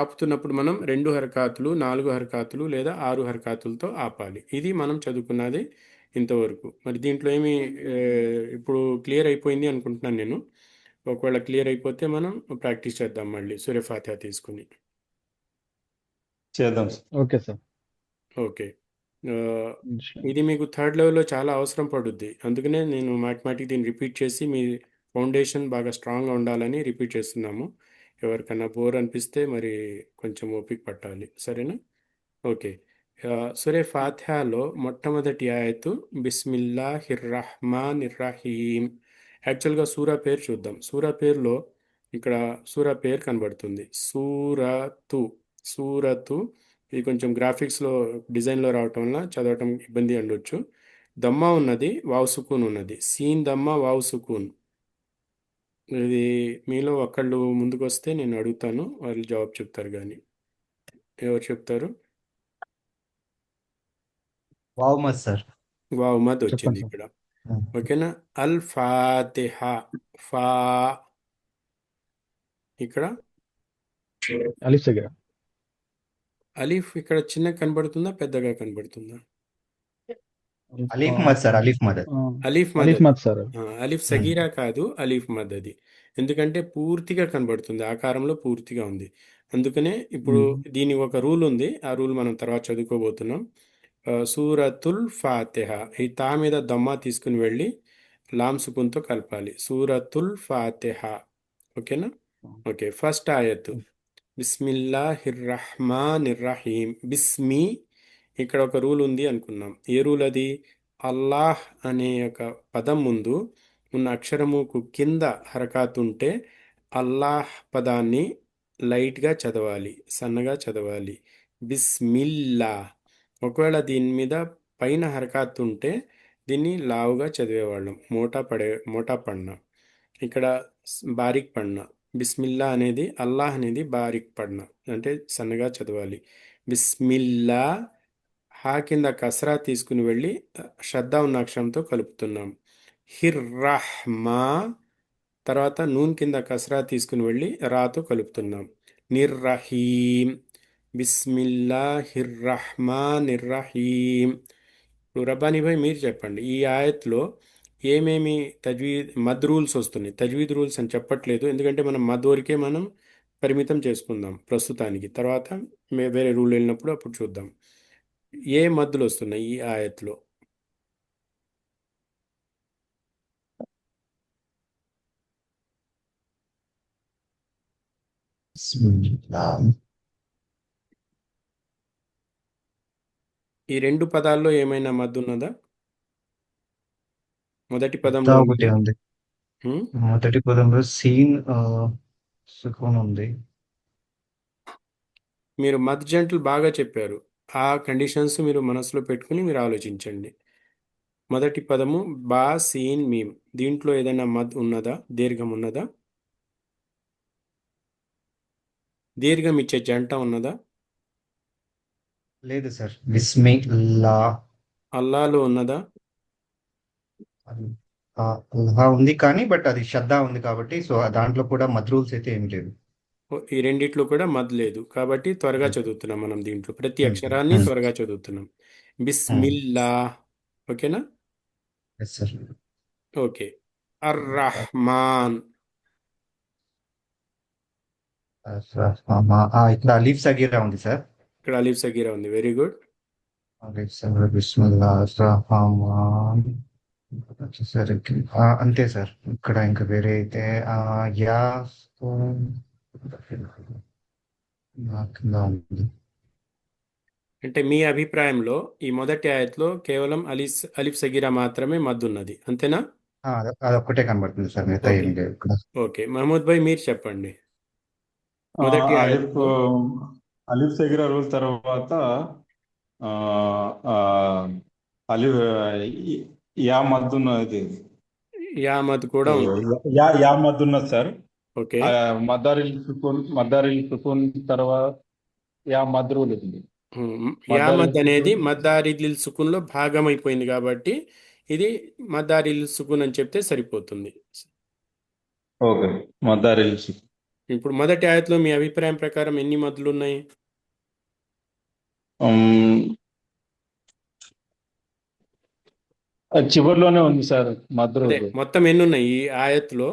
ఆపుతున్నప్పుడు మనం 2 హరకాతులు, 4 హరకాతులు లేదా 6 హరకాతులతో ఆపాలి. ఇది మనం చదువుకున్నది ఇంతవరకు. మరి దీంట్లో ఏమి ఇప్పుడు క్లియర్ అయిపోయింది అనుకుంటున్నాను నేను. ఒకవేళ క్లియర్ అయిపోతే మనం ప్రాక్టీస్ చేద్దాం మళ్ళీ సూర్య ఫాతిహా తీసుకుని.
చేద్దాం సార్.
Okay sir.
ఓకే. ఇది మీకు థర్డ్ లెవెల్లో చాలా అవసరం పడుద్ది. అందుకనే నేను మాటిమాటికి దీన్ని రిపీట్ చేసి మీ ఫౌండేషన్ బాగా స్ట్రాంగ్గా ఉండాలని రిపీట్ చేస్తున్నాము. ఎవరికన్నా బోర్ అనిపిస్తే మరి కొంచెం ఓపిక పట్టాలి, సరేనా? ఓకే. సూరే ఫాతిహాలో మొట్టమొదటి ఆయతు బిస్మిల్లాహిర్రహ్మానిర్రహీం. యాక్చువల్గా సూరా పేరు చూద్దాం. సూరా పేరులో ఇక్కడ సూరా పేరు కనబడుతుంది, సూరతు. సూరతు ఇది కొంచెం గ్రాఫిక్స్లో డిజైన్లో రావటం వల్ల చదవటం ఇబ్బంది ఉండొచ్చు. దమ్మా ఉన్నది, వావ్ సుకూన్ ఉన్నది. సీన్ దమ్మా వావ్ సుకూన్. ఇది మీలో ఒకళ్ళు ముందుకు వస్తే నేను అడుగుతాను, వాళ్ళు జవాబు చెప్తారు. కానీ ఎవరు చెప్తారు?
వావ్ మద్ సార్.
వావ్ మద్ వచ్చింది
చెప్పండి సార్.
ఇక్కడ. ఓకేనా? అల్ ఫాతిహా. ఫా ఇక్కడ
అలీఫ్ దగ్గర
అలీఫ్ ఇక్కడ చిన్న కనబడుతుందా, పెద్దగా కనబడుతుందా?
అలీఫ్ మద్ సార్, అలీఫ్ మద్.
అలీఫ్ మద్
అలీఫ్
అది.
మద్ సార్.
అలీఫ్ సగీరా కాదు, అలీఫ్ మద్ అది. ఎందుకంటే పూర్తిగా కనబడుతుంది, ఆకారంలో పూర్తిగా ఉంది. అందుకనే ఇప్పుడు దీని ఒక రూల్ ఉంది, ఆ రూల్ మనం తర్వాత చదువుకోబోతున్నాం. సూరతుల్ ఫాతిహా, ఈ తా మీద దమ్మా తీసుకుని వెళ్ళి లామ్ సుకున్తో కలపాలి. సూరతుల్ ఫాతిహా. ఓకేనా? ఓకే. ఫస్ట్ ఆయత్ బిస్మిల్లాహిర్రహ్మానిర్రహీం. బిస్మి ఇక్కడ ఒక రూల్ ఉంది అనుకున్నాం. ఏ రూల్ అది? అల్లాహ్ అనే ఒక పదం ముందు ఉన్న అక్షరముకు కింద హరకాత్ ఉంటే అల్లాహ్ పదాన్ని లైట్గా చదవాలి, సన్నగా చదవాలి. బిస్మిల్లా. ఒకవేళ దీని మీద పైన హరకాత్ ఉంటే దీన్ని లావుగా చదివేవాళ్ళం, మోటా పడిన. ఇక్కడ బారిక్ పడిన. బిస్మిల్లా అనేది, అల్లాహ్ అనేది బారిక్ పడిన, అంటే సన్నగా చదవాలి. బిస్మిల్లా. హా కింద కసరా తీసుకుని వెళ్ళి శ్రద్ధ ఉన్న అక్షరంతో కలుపుతున్నాం. హిర్రహ్మా. తర్వాత నూన్ కింద కసరా తీసుకుని వెళ్ళి రాతో కలుపుతున్నాం. నిర్రహీం. బిస్మిల్లాహిర్రహ్మానిర్రహీం. ఇప్పుడు రబ్బానీ భాయ్ మీరు చెప్పండి, ఈ ఆయత్లో ఏమేమి మద్ రూల్స్ వస్తున్నాయి? తజ్వీద్ రూల్స్ అని చెప్పట్లేదు, ఎందుకంటే మనం మద్ వరకే మనం పరిమితం చేసుకుందాం ప్రస్తుతానికి. తర్వాత వేరే రూల్ వెళ్ళినప్పుడు అప్పుడు చూద్దాం. ఏ మద్దులు వస్తున్నాయి ఈ ఆయత్లో? ఈ 2 పదాల్లో ఏమైనా మద్దు ఉన్నదా? మొదటి పదంలో
ఒకటి ఉంది.
హ్మ్?
మొదటి పదంలో సీన్ సుకూన్ ఉంది.
మీరు మద్ జంటలు బాగా చెప్పారు. ఆ కండిషన్స్ మీరు మనసులో పెట్టుకుని మీరు ఆలోచించండి. మొదటి పదము బా సీన్ మీమ్, దీంట్లో ఏదైనా మద్ ఉన్నదా, దీర్ఘం ఉన్నదా? దీర్ఘం ఇచ్చే జంట ఉన్నదా?
లేదు సార్. బిస్మిల్లా.
అల్లాలో ఉన్నదా?
అల్లా ఉంది కానీ బట్ అది శ్రద్ధ ఉంది కాబట్టి సో దాంట్లో కూడా మద్ రూల్స్ అయితే ఏమి లేదు.
ఈ రెండిట్లో కూడా మద్ లేదు కాబట్టి త్వరగా చదువుతున్నాం మనం. దీంట్లో ప్రతి అక్షరాన్ని త్వరగా చదువుతున్నాం. బిస్మిల్లా. ఓకేనా?
Yes sir.
ఓకే. అర్రహ్మాన్.
ఇక్కడ అలీఫ్ సగీరా ఉంది సార్.
ఇక్కడ అలీఫ్ సగీరా ఉంది, వెరీ గుడ్.
అలీఫ్ సగీరా. బిస్మిల్లా రహమాన్ వచ్చేసరికి అంతే సార్. ఇక్కడ ఇంకా వేరే అయితే యా కింద ఉంది.
అంటే మీ అభిప్రాయంలో ఈ మొదటి ఆయత్లో కేవలం అలిఫ్ సగీరా మాత్రమే మద్దు ఉన్నది, అంతేనా?
అదొక్కటే కనబడుతుంది సార్, మిగతా
ఓకే
ఏం లేదు ఇక్కడ.
ఓకే, మహమూద్ భాయ్ మీరు చెప్పండి.
ఆ,
మొదటి
అలిఫ్
ఆయత్లో
అలిఫ్ సగిరా రూల్ తర్వాత ఆ, ఆ, అలిఫ్ యా మద్దున్నది.
యా మద్ కూడా ఉంది.
యా మద్దున్నది సార్.
ఓకే.
మద్దారిల్ సుకూన్ తర్వాత యా మద్ రూల్ ఉంది.
యా
మద్దారిల్
మద్ అనేది
సుకూన్.
మద్దారిల్ సుకున్లో భాగం అయిపోయింది కాబట్టి ఇది మద్దారిల్ సుకున్ అని చెప్తే సరిపోతుంది.
ఓకే, మద్దారిల్ సుకూన్.
ఇప్పుడు మొదటి ఆయత్లో మీ అభిప్రాయం ప్రకారం ఎన్ని మద్దులు ఉన్నాయి?
ఉమ్, అది చివరిలోనే ఉంది సార్ మద్
అదే
రూల్.
మొత్తం ఎన్ని ఉన్నాయి ఈ ఆయత్లో?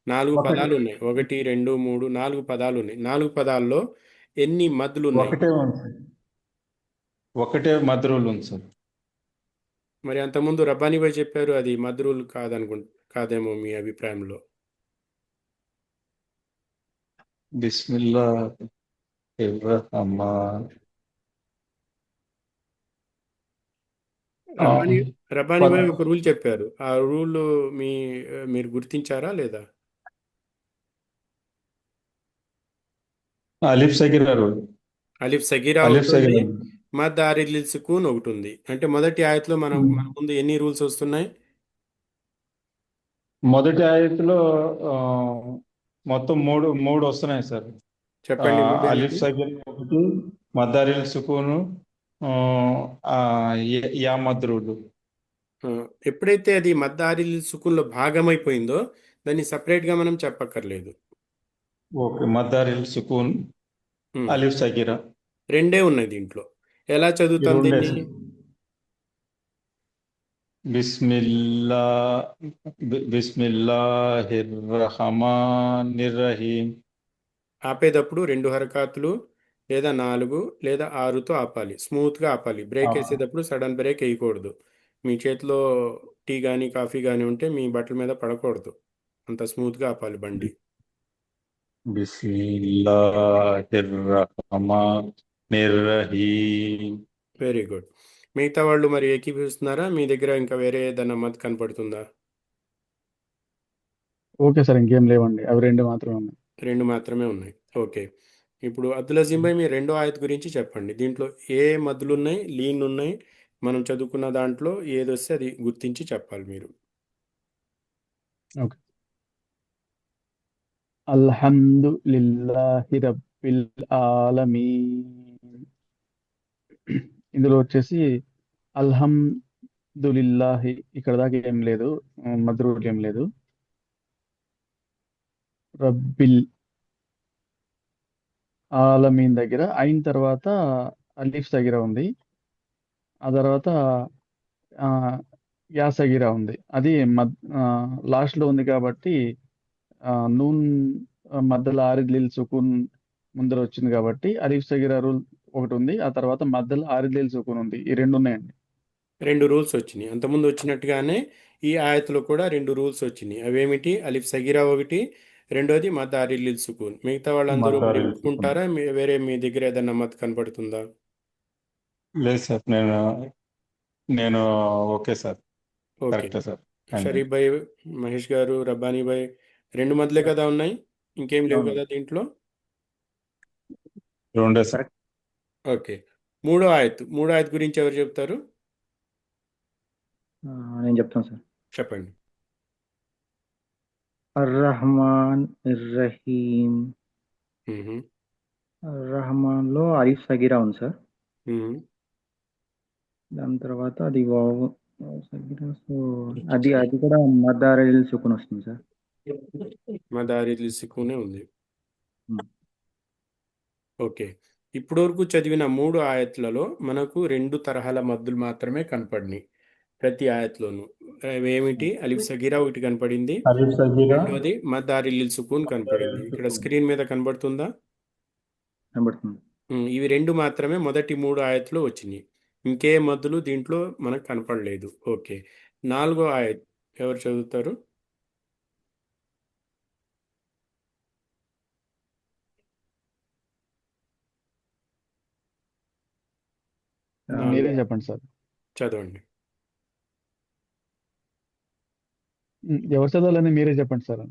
4
ఒకటి
పదాలు ఉన్నాయి. 1 2 3 4 పదాలు ఉన్నాయి. 4 పదాల్లో ఎన్ని మద్దులు ఉన్నాయి?
ఒకటే ఉంది సార్. ఒకటే మద్ రూల్ ఉంది సార్.
మరి అంతకుముందు రబ్బానీ భాయ్ చెప్పారు అది మద్రూల్ కాదేమో మీ అభిప్రాయంలో.
బిస్మిల్లా రహమాన్.
రబ్బానీ రబ్బానీ భాయ్ ఒక రూల్ చెప్పారు. ఆ రూల్ మీరు గుర్తించారా లేదా?
అలిఫ్ సగిరా రూల్.
అలిఫ్ సగీరా
అలిఫ్
ఒకటి ఉంది,
సగిరా
మద్ ఆరిల్ సుకూన్ ఒకటి ఉంది. అంటే మొదటి ఆయత్లో మన ముందు ఎన్ని రూల్స్ వస్తున్నాయి?
మొదటి ఆయతలో ఆ, మొత్తం మూడు మూడు వస్తున్నాయి సార్.
చెప్పండి
అలిఫ్
మూడేమిటి?
సగిర్ ఒకటి, మద్దారిల్ సుకూను, ఆ, ఆ, యా మద్రూలు.
ఆ, ఎప్పుడైతే అది మద్ ఆరిల్ సుకూన్లో భాగమైపోయిందో దాన్ని సపరేట్గా మనం చెప్పక్కర్లేదు.
ఓకే, మద్దారిల్ సుకూన్,
ఉమ్,
అలిఫ్ సగిరా.
రెండే ఉన్నాయి దీంట్లో. ఎలా
ఈ
చదువుతాం
రెండే
దీన్ని?
సార్. బిస్మిల్లా బిస్మిల్లాహిర్ రహమానిర్ రహీం.
ఆపేటప్పుడు 2 హరకాతులు లేదా 4 లేదా 6తో ఆపాలి. స్మూత్గా ఆపాలి. బ్రేక్ వేసేటప్పుడు సడన్ బ్రేక్ వేయకూడదు. మీ చేతిలో టీ కానీ కాఫీ కానీ ఉంటే మీ బట్టల మీద పడకూడదు. అంత స్మూత్గా ఆపాలి బండి.
బిస్మిల్లాహిర్ రహమానిర్ రహీం.
Very good. మిగతా వాళ్ళు మరి ఏకీభవిస్తున్నారా? మీ దగ్గర ఇంకా వేరే ఏదైనా మత్ కనపడుతుందా?
ఓకే సార్, ఇంకేం లేవండి, అవి రెండు మాత్రమే ఉన్నాయి.
2 మాత్రమే ఉన్నాయి. ఓకే. ఇప్పుడు అబ్దుల్ అజీం భాయ్ మీ రెండో ఆయత్ గురించి చెప్పండి. దీంట్లో ఏ మద్దులు ఉన్నాయి, లీన్ ఉన్నాయి? మనం చదువుకున్న దాంట్లో ఏదొస్తే అది గుర్తించి చెప్పాలి మీరు.
ఓకే. అల్హమ్దులిల్లాహి రబ్బిల్ ఆలమీన్. ఇందులో వచ్చేసి అల్హమ్దులిల్లాహి ఇక్కడ దాకా ఏం లేదు, మద్రూర్ ఏం లేదు. రబ్బిల్ ఆలమీన్ దగ్గర అయిన తర్వాత అలీఫ్ సగిరా ఉంది. ఆ తర్వాత ఆ, యా సగిరా ఉంది. అది లాస్ట్ లో ఉంది కాబట్టి నూన్ మధ్యలో ఆరిద్లిల్ సుకూన్ ముందర వచ్చింది కాబట్టి అలీఫ్ సగిరా రూల్ ఒకటి ఉంది. ఆ తర్వాత మధ్యలో ఆరిద్లిల్ సుకూన్ ఉంది. ఈ రెండు ఉన్నాయండి.
2 రూల్స్ వచ్చినాయి. అంతకుముందు వచ్చినట్టుగానే ఈ ఆయతలో కూడా 2 రూల్స్ వచ్చినాయి. అవేమిటి? అలిఫ్ సగిరా ఒకటి, రెండోది మద్ ఆరిల్ సుకూన్. మిగతా వాళ్ళందరూ మరి
మద్దారిల్ సుకూన్.
ఒప్పుకుంటారా? వేరే మీ దగ్గర ఏదన్నా మత్ కనపడుతుందా?
లేదు సార్, నేను ఓకే సార్.
ఓకే.
కరెక్టే sir. Thank you.
Sharif bhai, Mahesh garu, Rabbani భాయ్ 2 మద్లే కదా ఉన్నాయి? ఇంకేం లేవు
అవును.
కదా దీంట్లో?
రెండే సార్.
కరెక్ట్.
ఓకే. మూడో ఆయత్ గురించి ఎవరు చెప్తారు?
నేను చెప్తాను సార్.
చెప్పండి.
అర్రహమాన్ ఇర్రహీం.
మ్మ్.
రహమాన్ లో అలిఫ్ సగీరా ఉంది సార్.
మ్మ్.
దాని తర్వాత అది వావ్ సగీరా. సో అది అది కూడా మదారిల్ సుకున్ వస్తుంది సార్.
మద్ ఆరిల్ సుకూనే ఉంది.
ఉమ్.
ఓకే. ఇప్పటివరకు చదివిన 3 ఆయత్లలో మనకు 2 తరహాల మద్దులు మాత్రమే కనపడినాయి ప్రతి ఆయత్లోనూ. ఏమిటి? అలిఫ్ సగీరా ఒకటి కనపడింది,
అలిఫ్ సగీరా.
రెండోది మద్ ఆరిల్ సుకూన్ కనపడింది. ఇక్కడ స్క్రీన్ మీద కనబడుతుందా?
కనబడుతుంది.
ఇవి 2 మాత్రమే మొదటి 3 ఆయత్లో వచ్చినాయి. ఇంకే మద్దులు దీంట్లో మనకు కనపడలేదు. ఓకే. 4వ ఆయత్ ఎవరు చదువుతారు?
మీరే
నాలుగు
చెప్పండి సార్.
చదవండి.
ఎవరు చదవాలని మీరే చెప్పండి సార్.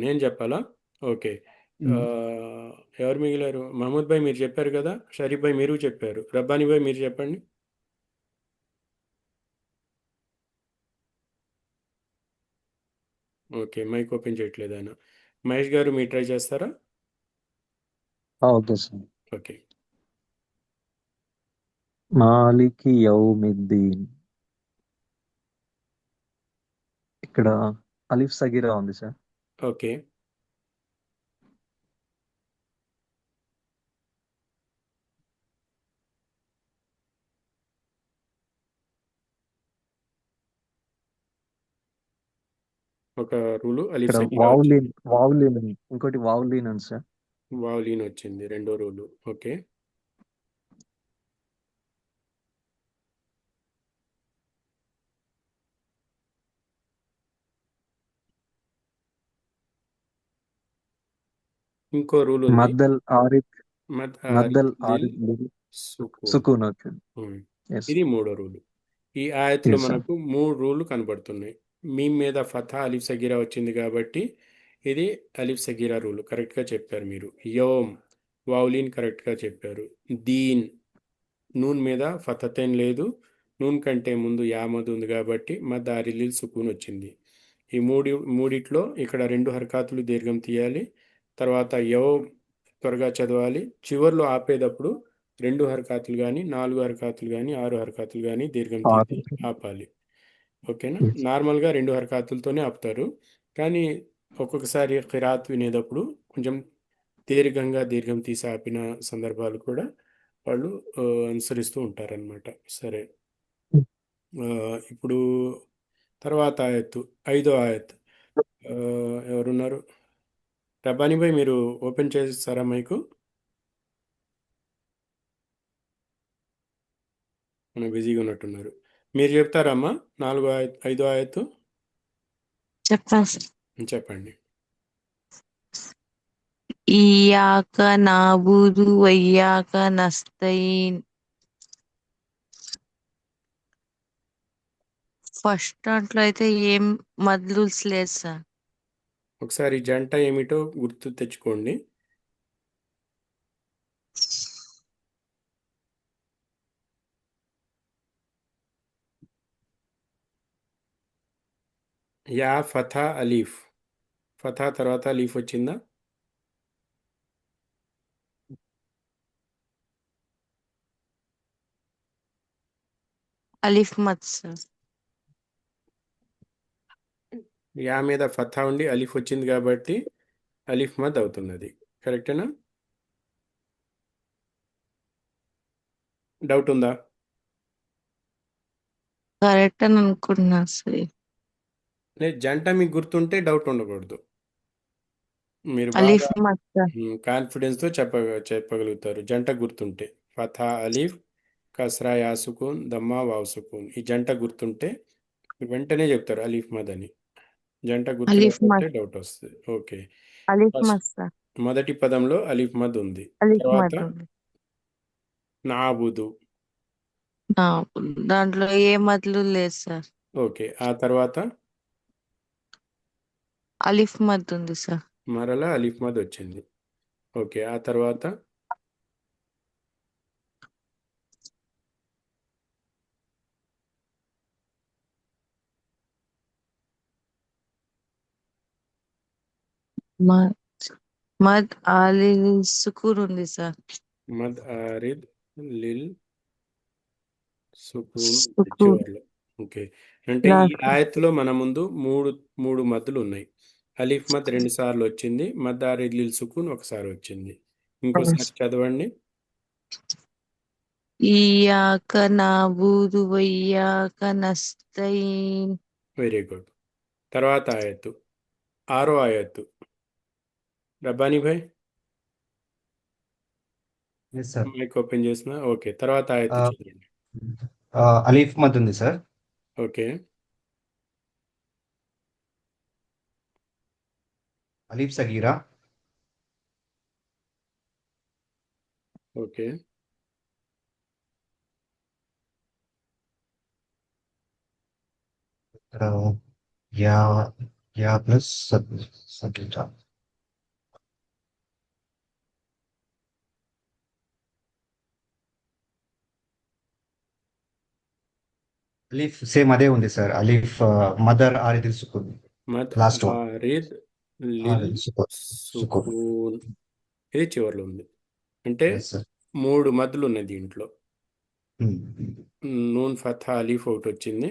నేను చెప్పాలా? ఓకే. ఆ,
ఉమ్.
ఎవరు మిగిలారు? మహమూద్ భాయ్ మీరు చెప్పారు కదా, షరీఫ్ భాయ్ మీరు చెప్పారు, రబ్బానీ భాయ్ మీరు చెప్పండి. ఓకే, మైక్ ఓపెన్ చేయట్లేదు ఆయన. మహేష్ గారు మీరు ట్రై చేస్తారా?
Okay sir.
ఓకే.
మాలికి యౌమిద్దీన్. ఇక్కడ అలిఫ్ సగీరా ఉంది సార్.
ఓకే. ఒక రూలు అలిఫ్
ఇక్కడ
సకీరా వచ్చింది.
వావులీన్ ఇంకోటి వావులీన్ ఉంది సార్.
వావ్లీన్ వచ్చింది రెండో రూలు. ఓకే. ఇంకో రూల్ ఉంది.
మద్దల్ ఆరిఫ్
మద్
మద్దల్
లిల్
ఆరిఫ్ లిల్
సుకూన్.
సుకూన్ వచ్చింది. ఎస్
ఇది మూడో రూలు. ఈ ఆయత్లో
ఎస్ సార్.
మనకు మూడు రూళ్ళు కనబడుతున్నాయి. మీమ్ మీద ఫథా అలిఫ్ సగీరా వచ్చింది కాబట్టి ఇది అలిఫ్ సగీరా రూలు కరెక్ట్గా చెప్పారు మీరు. యోమ్ వావ్లీన్ కరెక్ట్గా చెప్పారు. దీన్ నూన్ మీద ఫతతేన్ లేదు, నూన్ కంటే ముందు యామద్ ఉంది కాబట్టి మద్ ఆరిలిల్ సుకూన్ వచ్చింది. ఈ మూడిట్లో ఇక్కడ రెండు హర్కాతులు దీర్ఘం తీయాలి. తర్వాత త్వరగా చదవాలి. చివర్లో ఆపేటప్పుడు రెండు హర్కాతులు కానీ, నాలుగు హర్కాతులు కానీ, ఆరు హర్కాతులు కానీ దీర్ఘం తీసి ఆపాలి. ఓకేనా?
Yes.
నార్మల్గా రెండు హర్కాతులతోనే ఆపుతారు, కానీ ఒక్కొక్కసారి ఖిరాత్ వినేటప్పుడు కొంచెం దీర్ఘం తీసి ఆపిన సందర్భాలు కూడా వాళ్ళు అనుసరిస్తూ ఉంటారనమాట. సరే. ఆ, ఇప్పుడు తర్వాత ఆయత్తు, ఐదో ఆయత్. ఎవరున్నారు? రబ్బానీ భాయ్ మీరు ఓపెన్ చేస్తారా మైకు? మనం బిజీగా ఉన్నట్టున్నారు. మీరు చెప్తారమ్మా ఐదో ఆయత్తు
చెప్పండి సార్.
చెప్పండి.
ఇయ్యాక నాబుదు వయ్యాక నస్తయీన్. ఫస్ట్ దాంట్లో అయితే ఏం మద్లూల్స్ లేదు సార్.
ఒకసారి జంట ఏమిటో గుర్తు తెచ్చుకోండి. యా ఫథా అలీఫ్. ఫథా తర్వాత అలీఫ్ వచ్చిందా?
అలిఫ్ మద్ సార్.
యా మీద ఫథా ఉండి అలీఫ్ వచ్చింది కాబట్టి అలీఫ్ మద్ అవుతున్నది. కరెక్టేనా? డౌట్ ఉందా?
కరెక్ట్ అని అనుకుంటున్నా సార్.
లేదు, జంట మీకు గుర్తుంటే డౌట్ ఉండకూడదు. మీరు
అలిఫ్
బాగా
మద్ సార్.
కాన్ఫిడెన్స్తో చెప్పగలుగుతారు జంట గుర్తుంటే. ఫథా అలీఫ్, కస్రా యా సుకూన్, దమ్మా వావ్ సుకూన్. ఈ జంట గుర్తుంటే వెంటనే చెప్తారు అలీఫ్ మద్ అని. జంట
అలిఫ్
గుర్తులేకపోతే
మద్.
డౌట్ వస్తుంది. ఓకే.
అలిఫ్
ఫస్ట్
మద్ సార్.
మొదటి పదంలో అలీఫ్ మద్ ఉంది.
అలిఫ్
తర్వాత
మద్ ఉంది.
నాబుదు.
ఆ, దాంట్లో ఏ మద్లు లేదు సార్.
ఓకే. ఆ తర్వాత
అలిఫ్ మద్ ఉంది సార్.
మరలా అలీఫ్ మద్ వచ్చింది. ఓకే. ఆ తర్వాత
మద్ మద్ ఆలిల్ సుకూర్ ఉంది సార్.
మద్ ఆరిద్ లిల్ సుకూన్ ఉంది
సుకూర్
చివర్లో. ఓకే. అంటే ఈ
లాస్ట్.
ఆయత్తులో మన ముందు మూడు మద్దులు ఉన్నాయి. అలీఫ్ మద్ 2 సార్లు వచ్చింది, మద్ ఆరిద్ లిల్ సుకూన్ ఒకసారి వచ్చింది. ఇంకోసారి చదవండి.
ఇయ్యాక నఅబుదు వయ్యాక నస్తయీన్.
Very good. తర్వాత ఆయత్తు, ఆరో ఆయత్తు. Rabbani bhai
yes sir.
Mike open చేసిన. ఓకే. తర్వాత ఆయత్తు చదవండి.
అలీఫ్ మద్ ఉంది సార్.
ఓకే.
అలీఫ్ సగీరా,
ఓకే.
ఇక్కడ యా యా ప్లస్ సగీరా. అలీఫ్ సేమ్ అదే ఉంది సార్. అలీఫ్ మదర్ ఆరిదిల్ సుకున్
మద్
లాస్ట్ వన్.
ఆరిద్ లిల్
ఆరిదిల్ సుకున్ సుకున్.
సుకూన్ ఇది చివర్లో ఉంది. అంటే
ఎస్ సార్.
3 మద్దులు ఉన్నాయి దీంట్లో. నూన్ ఫథా అలీఫ్ ఒకటి వచ్చింది,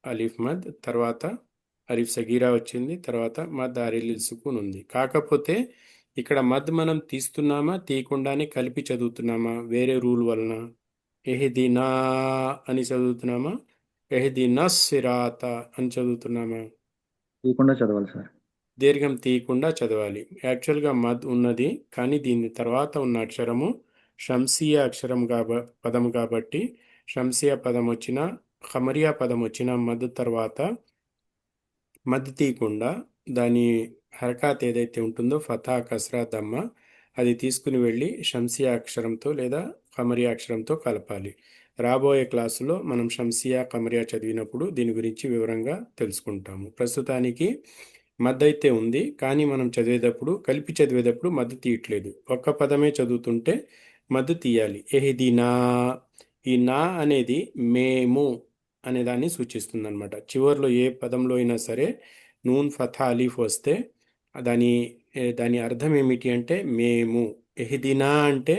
అలీఫ్ మద్, తర్వాత అలీఫ్ సగీరా వచ్చింది, తర్వాత మద్ ఆరిల్ సుకూన్ ఉంది. కాకపోతే ఇక్కడ మద్ మనం తీస్తున్నామా తీయకుండానే కలిపి చదువుతున్నామా వేరే రూల్ వలన? ఎహ్దినా అని చదువుతున్నామా, ఎహ్దినా సిరాత అని చదువుతున్నామా?
తీయకుండా చదవాలి సార్.
దీర్ఘం తీయకుండా చదవాలి. యాక్చువల్గా మద్ ఉన్నది, కానీ దీని తర్వాత ఉన్న అక్షరము షంసియా అక్షరం పదం కాబట్టి షంసియా పదం వచ్చిన ఖమరియా పదం వచ్చిన మద్ తర్వాత మద్ తీయకుండా దాని హరకాత్ ఏదైతే ఉంటుందో ఫతా కస్రా దమ్మ అది తీసుకుని వెళ్ళి షంసియా అక్షరంతో లేదా ఖమరియా అక్షరంతో కలపాలి. రాబోయే క్లాసులో మనం షంసియా ఖమరియా చదివినప్పుడు దీని గురించి వివరంగా తెలుసుకుంటాము. ప్రస్తుతానికి మద్ అయితే ఉంది, కానీ మనం చదివేటప్పుడు కలిపి చదివేటప్పుడు మద్ తీయట్లేదు. ఒక్క పదమే చదువుతుంటే మద్ తీయాలి. ఎహ్దినా, ఈ నా అనేది మేము అనే దాన్ని సూచిస్తుంది అనమాట. చివర్లో ఏ పదంలో అయినా సరే నూన్ ఫథా అలీఫ్ వస్తే దాని దాని అర్థం ఏమిటి అంటే మేము. ఎహ్దినా అంటే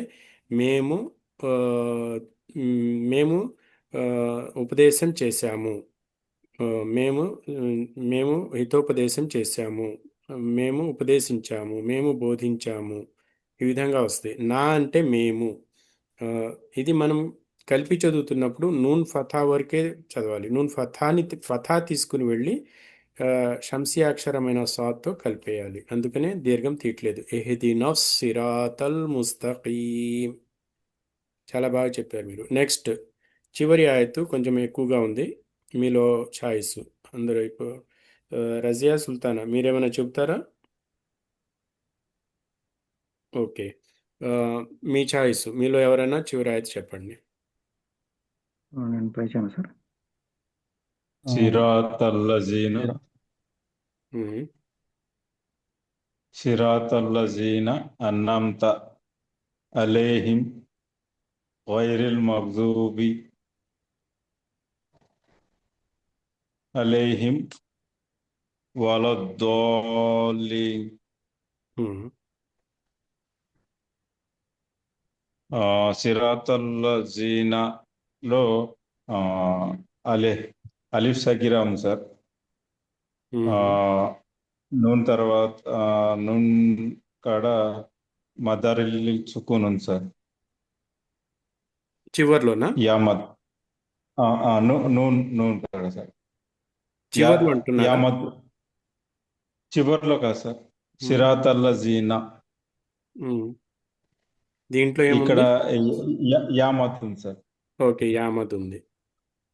మేము ఆ, మేము ఉపదేశం చేశాము, ఆ, మేము మేము హితోపదేశం చేశాము, మేము ఉపదేశించాము, మేము బోధించాము, ఈ విధంగా వస్తాయి. నా అంటే మేము. ఆ, ఇది మనం కలిపి చదువుతున్నప్పుడు నూన్ ఫథా వరకే చదవాలి. నూన్ ఫథా తీసుకుని వెళ్ళి షంసియా అక్షరమైన సాత్తో కలిపేయాలి. అందుకనే దీర్ఘం తీయట్లేదు. ఎహ్దినా సిరాతల్ ముస్తఖీమ్. చాలా బాగా చెప్పారు మీరు. నెక్స్ట్ చివరి ఆయత్తు కొంచెం ఎక్కువగా ఉంది. మీలో ఛాయిస్ అందరూ ఇప్పుడు రజియా సుల్తానా మీరేమైనా చెప్తారా? ఓకే, మీ ఛాయిస్, మీలో ఎవరైనా చివరి ఆయత్తు చెప్పండి.
నేను ట్రై చేయను సార్.
సిరాతల్లజీన
మ్మ్.
సిరాతల్లజీన అన్నంత అలేహిం గైరిల్ మగ్జూబి అలేహిం వలద్దోలిన్.
మ్మ్.
సిరాతల్లజీనలో అలే అలిఫ్ సగీరా ఉంది సార్.
మ్మ్.
నూన్ తర్వాత నూన్ కాడ మదరిల్ సుకూన్ ఉంది సార్.
చివర్లోనా?
యామద్ నూన్ నూన్ కాడ సార్.
చివర్లో అంటున్నారా?
యామద్ చివర్లో కాదు సార్. సిరాతల్లజీనా
మ్మ్. దీంట్లో
ఇక్కడ
ఏముంది?
యామత్ ఉంది సార్.
ఓకే, యామద్ ఉంది.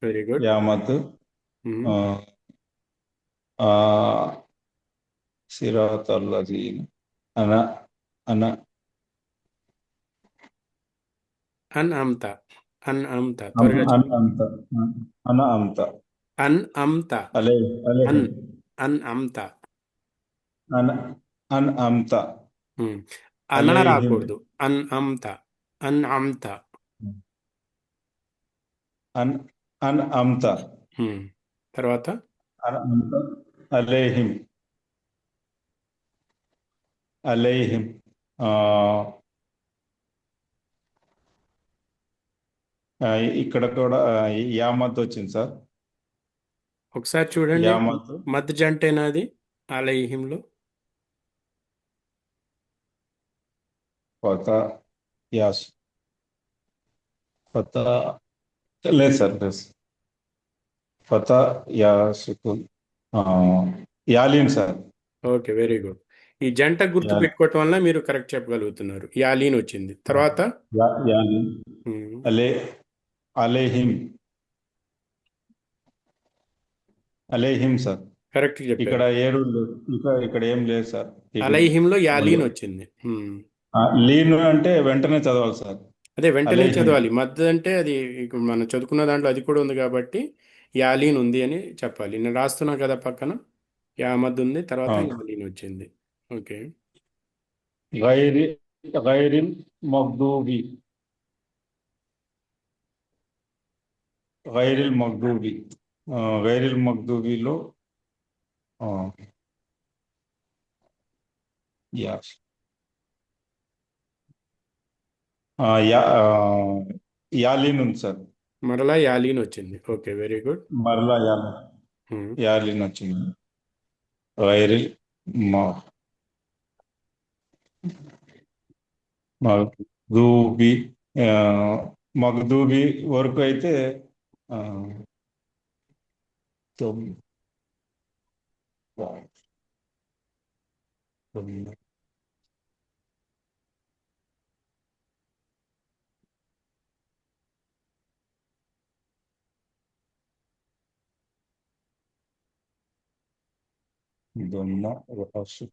Very good.
యామత్ సిరాతల్లజీన అన అన
అన్ అమ్త, అన్ అమ్త, త్వరగా చెప్పు.
అంత అన అంత
అన్ అమ్త,
అలే అలే
అన్ అన్ అమ్త.
అన అన్ అంత
మ్మ్. అనా
అలేహిం.
రాకూడదు. అన్ అమ్త, అన్ అమ్త.
అన్ అన్ అంత
మ్మ్. తర్వాత
అన్ అంత అలేహిం అలేహిం. ఇక్కడ కూడా యామత్ వచ్చింది సార్.
ఒకసారి చూడండి.
యామత్
మద్ జంటేనా అది అలైహింలో?
ఫత యాస్ ఫత లేదు సార్, లేదు. ఫత యాసుకున్ యాలీన్ సార్.
Okay, very good. ఈ జంట గుర్తు పెట్టుకోవటం వల్ల మీరు కరెక్ట్ చెప్పగలుగుతున్నారు. యాలీన్ వచ్చింది. తర్వాత
యాలీన్
మ్మ్.
అలేహిం అలేహిం సార్.
కరెక్ట్
ఇక్కడ
చెప్పారు.
ఏడు ఇక్కడ ఏం లేదు సార్.
అలైహింలో యాలీన్ వచ్చింది. మ్మ్.
లీన్ అంటే వెంటనే చదవాలి సార్.
అదే వెంటనే
అలైహిం.
చదవాలి. మద్ అంటే అది ఇప్పుడు మనం చదువుకున్న దాంట్లో అది కూడా ఉంది కాబట్టి యాలీన్ ఉంది అని చెప్పాలి. నేను రాస్తున్నా కదా పక్కన. యా మద్ ఉంది, తర్వాత
ఆ.
యాలీన్ వచ్చింది. ఓకే.
గైరి గైరిల్ మగ్దూబి గైరిల్ మగ్దూబి గైరిల్ మగ్దూబిలో ఆ, యా యాలీన్ ఉంది సార్.
మరలా యాలీన్ వచ్చింది. Okay, very good.
మరలా యాలీన్ వచ్చింది. గైరిల్ మ- మగ్దూబి ఆ, మగ్దూబి వరకు అయితే ఆ, తొమ్- తొమ్- Dumma Vasu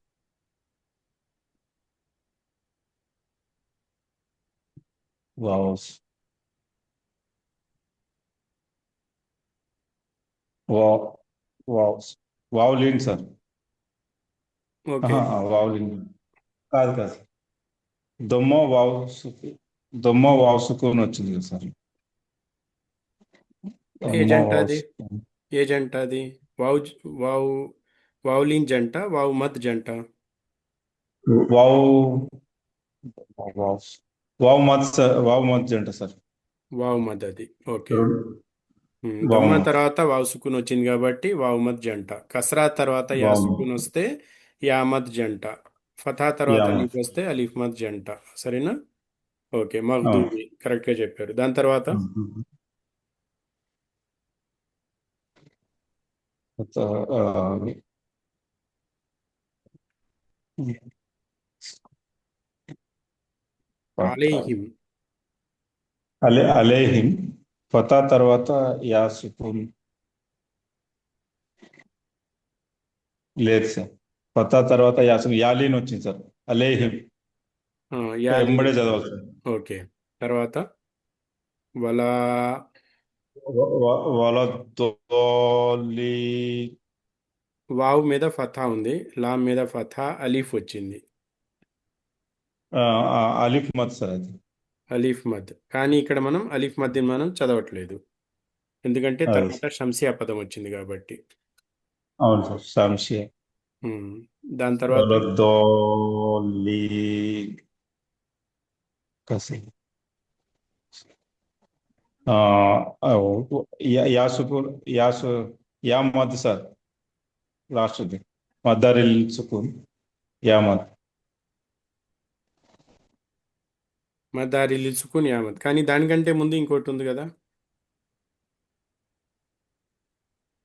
vows wow vows వావ్లిన్ sir.
Okay.
వావ్లిన్ కాదు కాదు. దొమ్మ వావ్ దొమ్మ వావ్ సుకూన్ వచ్చింది కదా సార్.
ఏ
దొమ్మ
జంట
వావ్
అది?
సుకూన్.
ఏ జంట అది? వావ్ వావ్ వావ్లీన్ జంట, వావ్ మద్ జంట.
వావ్ వావ్ వావ్ మత్ జంట సార్.
వావ్ మద్ అది. ఓకే.
వావ్
దొమ్మ
మత్
తర్వాత వావ్ సుకున్ వచ్చింది కాబట్టి వావ్ మద్ జంట. కసరా తర్వాత యా
వావ్
సుకున్ వస్తే యా మద్ జంట. ఫతా తర్వాత
యా
అలీఫ్
మత్.
వస్తే అలీఫ్ మద్ జంట. సరేనా? ఓకే,
అవును.
మగ్దూబి కరెక్ట్గా చెప్పారు. దాని తర్వాత
ఆ,
అలైహిం.
అలేహిం ఫతా తర్వాత యా సుకూన్ లేదు సార్. ఫతా తర్వాత యా సుకూన్ యాలీన్ వచ్చింది సార్. అలేహిం
యాలీన్
ఎంబడే
వచ్చింది.
చదవాలి సార్.
ఓకే. తర్వాత వలా
వలద్దోలి
వావ్ మీద ఫథా ఉంది, లామ్ మీద ఫథా, అలీఫ్ వచ్చింది.
అలిఫ్ మత్ సార్ అది.
అలీఫ్ మద్. కానీ ఇక్కడ మనం అలీఫ్ మద్ని మనం చదవట్లేదు, ఎందుకంటే
అది
తర్వాత షంసియా పదం వచ్చింది కాబట్టి.
అవును సార్. సంశయ
ఉమ్, దాని తర్వాత
వలద్దోలి కసి ఆ, ఆ, యా సుకూన్ యా మద్ సార్. లాస్ట్ మద్దరిల్ సుకూన్ యా మద్.
మదారి లిల్సుకున్ యామద్. కానీ దానికంటే ముందు ఇంకోటి ఉంది కదా.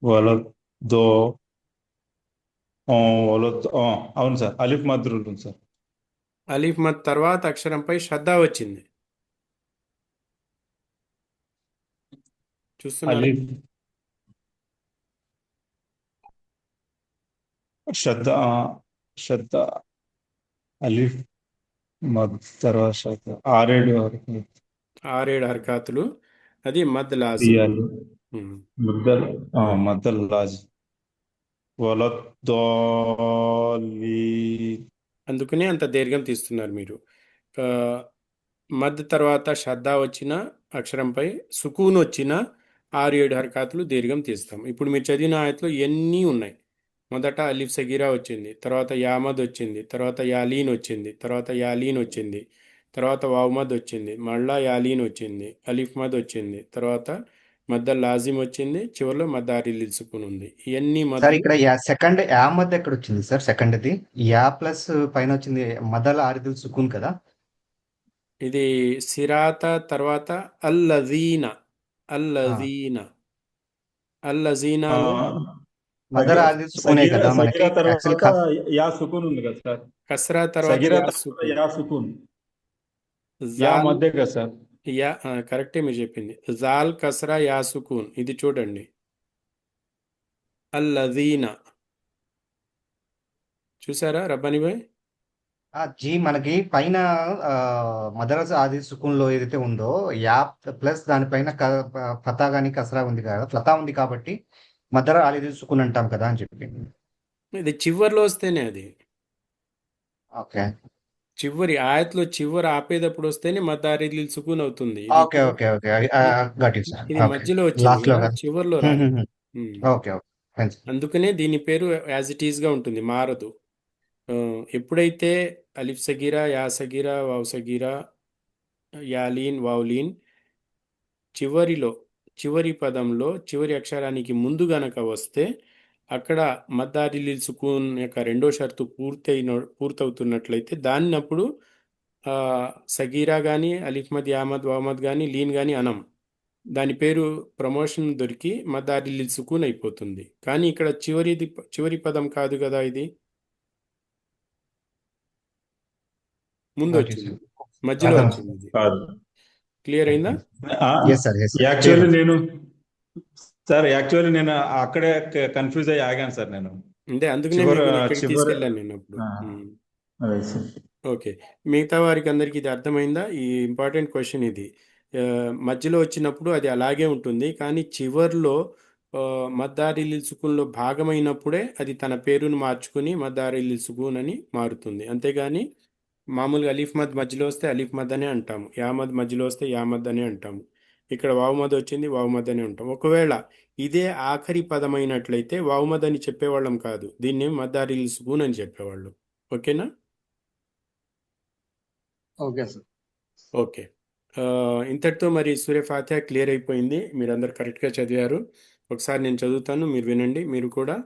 వలద్దో అవును సార్. అలిఫ్ మద్ ఉంటుంది సార్.
అలీఫ్ మద్ తర్వాత అక్షరంపై శ్రద్ధ వచ్చింది. చూస్తున్నారా?
అలిఫ్ శ్రద్ధ శ్రద్ధ అలిఫ్ మద్ తర్వాత శ్రద్ధ 6-7 వరకు
6-7 హర్కాతులు. అది మద్ లాజిమ్.
తీయాలి.
ఉమ్.
ముద్దల్ మద్దల్ లాజ్ వలద్దోలి
అందుకనే అంత దీర్ఘం తీస్తున్నారు మీరు. ఆ, మద్ తర్వాత శ్రద్ధ వచ్చిన అక్షరంపై సుకూన్ వచ్చిన 6-7 హర్కాతులు దీర్ఘం తీస్తాం. ఇప్పుడు మీరు చదివిన ఆయతలో ఎన్ని ఉన్నాయి? మొదట అలిఫ్ సగీరా వచ్చింది, తర్వాత యామద్ వచ్చింది, తర్వాత యాలీన్ వచ్చింది, తర్వాత యాలీన్ వచ్చింది, తర్వాత వావ్మద్ వచ్చింది, మళ్ళా యాలీన్ వచ్చింది, అలిఫ్ మద్ వచ్చింది, తర్వాత మద్ద లాజిమ్ వచ్చింది, చివరిలో మద్దారి సుకూన్ ఉంది. ఇవన్నీ
సార్
మద్దులు.
ఇక్కడ సెకండ్ యా మధ్య ఎక్కడ వచ్చింది సార్? సెకండ్ది యా ప్లస్ పైన వచ్చింది మదల్ ఆరిదిల్ సుకూన్ కదా.
ఇది సిరాత తర్వాత అల్లజీన.
ఆ,
అల్లజీన అల్లజీనాలో
మదర్ ఆరిదిల్ సుకూనే కదా మనకి
సగిరా
యాక్చువల్లీ.
తర్వాత యా సుకూన్ ఉంది కదా సార్.
కస్రా తర్వాత
సగిరా
యా
తర్వాత
సుకూన్.
యా సుకూన్ యా
జాల్
మధ్య కదా సార్.
యా కరెక్టే మీరు చెప్పింది. జాల్ కస్రా యా సుకూన్. ఇది చూడండి, అల్లజీన. చూసారా రబ్బాని భాయ్?
జీ మనకి పైన మదరస్ ఆది సుకున్ లో ఏదైతే ఉందో యా ప్లస్ దానిపైన ఫతా గాని కసరా ఉంది కదా, ఫతా ఉంది కాబట్టి మదర్ ఆది సుకున్ అంటాం కదా అని చెప్పి.
ఇది చివర్లో వస్తేనే అది
ఓకే
చివరి ఆయత్లో చివరి ఆపేటప్పుడు వస్తేనే మద్దారిల్ సుకూన్ అవుతుంది. ఇది
ఓకే
ఇప్పుడు
ఓకే ఓకే
ఇ-
గట్ ఇట్ సార్.
ఇది
ఓకే,
మధ్యలో వచ్చింది
లాస్ట్ లో
కదా,
కదా.
చివర్లో రాలేదు. Um.
Okay okay fine sir.
అందుకనే దీని పేరు యాజ్ ఇట్ ఈస్ గా ఉంటుంది, మారదు. ఆ, ఎప్పుడైతే అలిఫ్ సగీరా, యా సగీరా, వావ్ సగీరా, యాలీన్, వావ్లీన్ చివరిలో చివరి పదంలో చివరి అక్షరానికి ముందు గనక వస్తే అక్కడ మద్దారిలిల్ సుకూన్ యొక్క రెండో షరతు పూర్తవుతున్నట్లయితే దాన్ని అప్పుడు ఆ, సగీరా కానీ అలిఫ్ మద్, యామద్, వామద్ కానీ లీన్ కానీ అనం. దాని పేరు ప్రమోషన్ దొరికి మద్దారిలిల్ సుకూన్ అయిపోతుంది. కానీ ఇక్కడ చివరి పదం కాదు కదా, ఇది ముందు
గట్ ఇట్
వచ్చింది,
సార్.
మధ్యలో
అర్థం
వచ్చింది. ఇది
కాదు.
క్లియర్ అయిందా?
Yes sir, yes sir.
Actually నేను అక్కడే కన్ఫ్యూజ్ అయ్యి ఆగాను సార్. నేను
అంటే అందుకనే
చివరి
మీకు ఇక్కడికి
చివరి
తీసుకెళ్ళాను నేను అప్పుడు.
అదే సార్.
ఓకే, మిగతా వారికి అందరికీ ఇది అర్థమైందా? ఈ ఇంపార్టెంట్ క్వశ్చన్ ఇది. మధ్యలో వచ్చినప్పుడు అది అలాగే ఉంటుంది, కానీ చివర్లో మద్దారిల్ సుకూన్లో భాగమైనప్పుడే అది తన పేరును మార్చుకుని మద్దారిల్ సుకూన్ అని మారుతుంది. అంతేగాని మామూలుగా అలీఫ్ మద్ మధ్యలో వస్తే అలీఫ్ మద్ అనే అంటాము, యామద్ మధ్యలో వస్తే యామద్ అనే అంటాము. ఇక్కడ వావుమద్ వచ్చింది, వావుమద్ అని అంటాం. ఒకవేళ ఇదే ఆఖరి పదమైనట్లయితే వావుమద్ అని చెప్పేవాళ్ళం కాదు, దీన్ని మద్దారిల్ సుకూన్ అని చెప్పేవాళ్ళం. ఓకేనా?
Okay sir.
ఓకే, ఇంతటితో మరి సూర్య ఫాతిహా క్లియర్ అయిపోయింది. మీరు అందరు కరెక్ట్గా చదివారు. ఒకసారి నేను చదువుతాను, మీరు వినండి. మీరు కూడా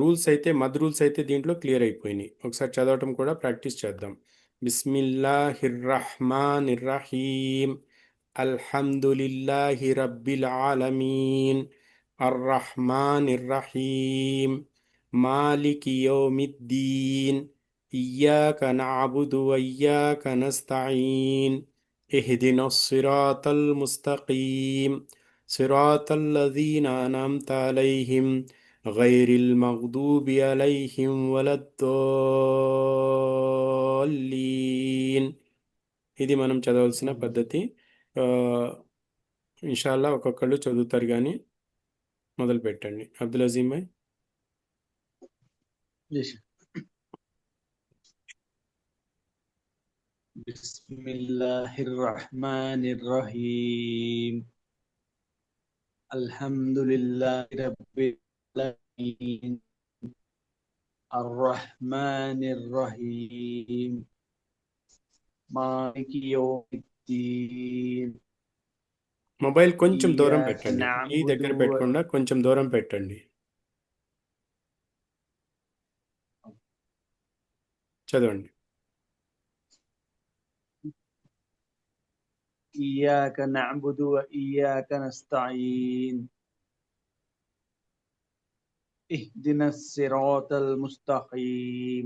రూల్స్ అయితే రూల్స్ అయితే దీంట్లో క్లియర్ అయిపోయినాయి. ఒకసారి చదవటం కూడా ప్రాక్టీస్ చేద్దాం. బిస్మిల్లాహిర్రహ్మానిర్రహీం. అల్హమ్దులిల్లాహి రబ్బిల్ ఆలమీన్. అర్రహ్మానిర్రహీం. మాలికి యౌమిద్దీన్. ఇయ్యాక నఅబుదు వయ్యాక నస్తఈన్. اهدنا الصراط المستقيم. صراط الذين أنعمت عليهم غير المغضوب عليهم ولا الضالين. ఇది మనం చదవాల్సిన పద్ధతి. ఇన్షాల్లా ఒక్కొక్కళ్ళు చదువుతారు, కానీ మొదలు పెట్టండి. అబ్దుల్ అజీం భాయ్.
بسم الله الرحمن الرحيم. الحمد لله رب العالمين. الرحمن الرحيم. مالك يوم الدين.
మొబైల్ కొంచెం దూరం
إياك
పెట్టండి, ఈ
نعبد
దగ్గర పెట్టకుండా కొంచెం దూరం పెట్టండి. చదవండి.
إياك نعبد وإياك نستعين. اهدنا الصراط المستقيم.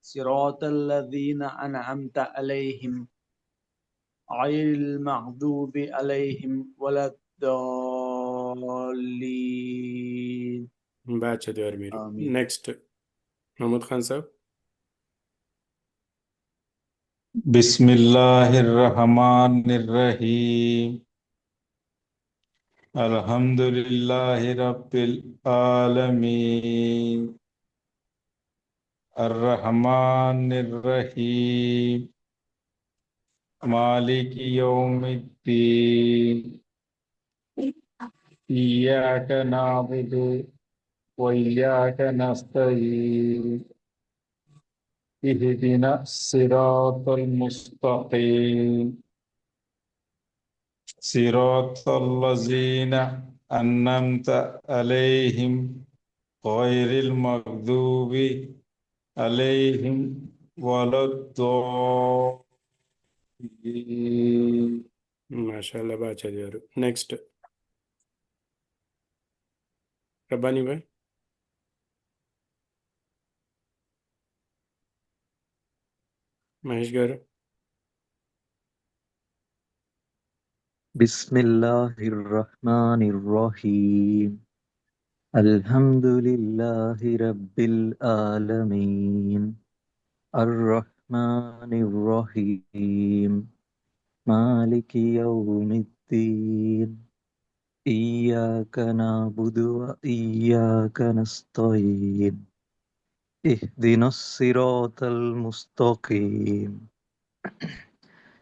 صراط الذين أنعمت عليهم غير المغضوب عليهم ولا الضالين.
బాగా చదివారు మీరు.
ఆమీన్.
నెక్స్ట్ మహమ్మద్ ఖాన్ సాబ్.
బిస్మిల్లాహిర్రహమానిర్రహీం. అల్హమ్దులిల్లాహి రబ్బిల్ ఆలమీన్. అర్రహమానిర్రహీం. మాలికి యౌమిద్దీన్. ఇయ్యాక నఅబుదు వఇయ్యాక నస్తఈన్. اهدنا الصراط المستقيم. صراط الذين أنعمت عليهم غير المغضوب عليهم ولا الضالين.
మాషాల్లా బాగా చదివారు. నెక్స్ట్ రబ్బానీ భాయ్. మహేష్ గారు.
بسم الله الرحمن الرحيم. الحمد لله رب العالمين. الرحمن الرحيم مالك يوم الدين إياك نعبد وإياك نستعين اهدنا الصراط المستقيم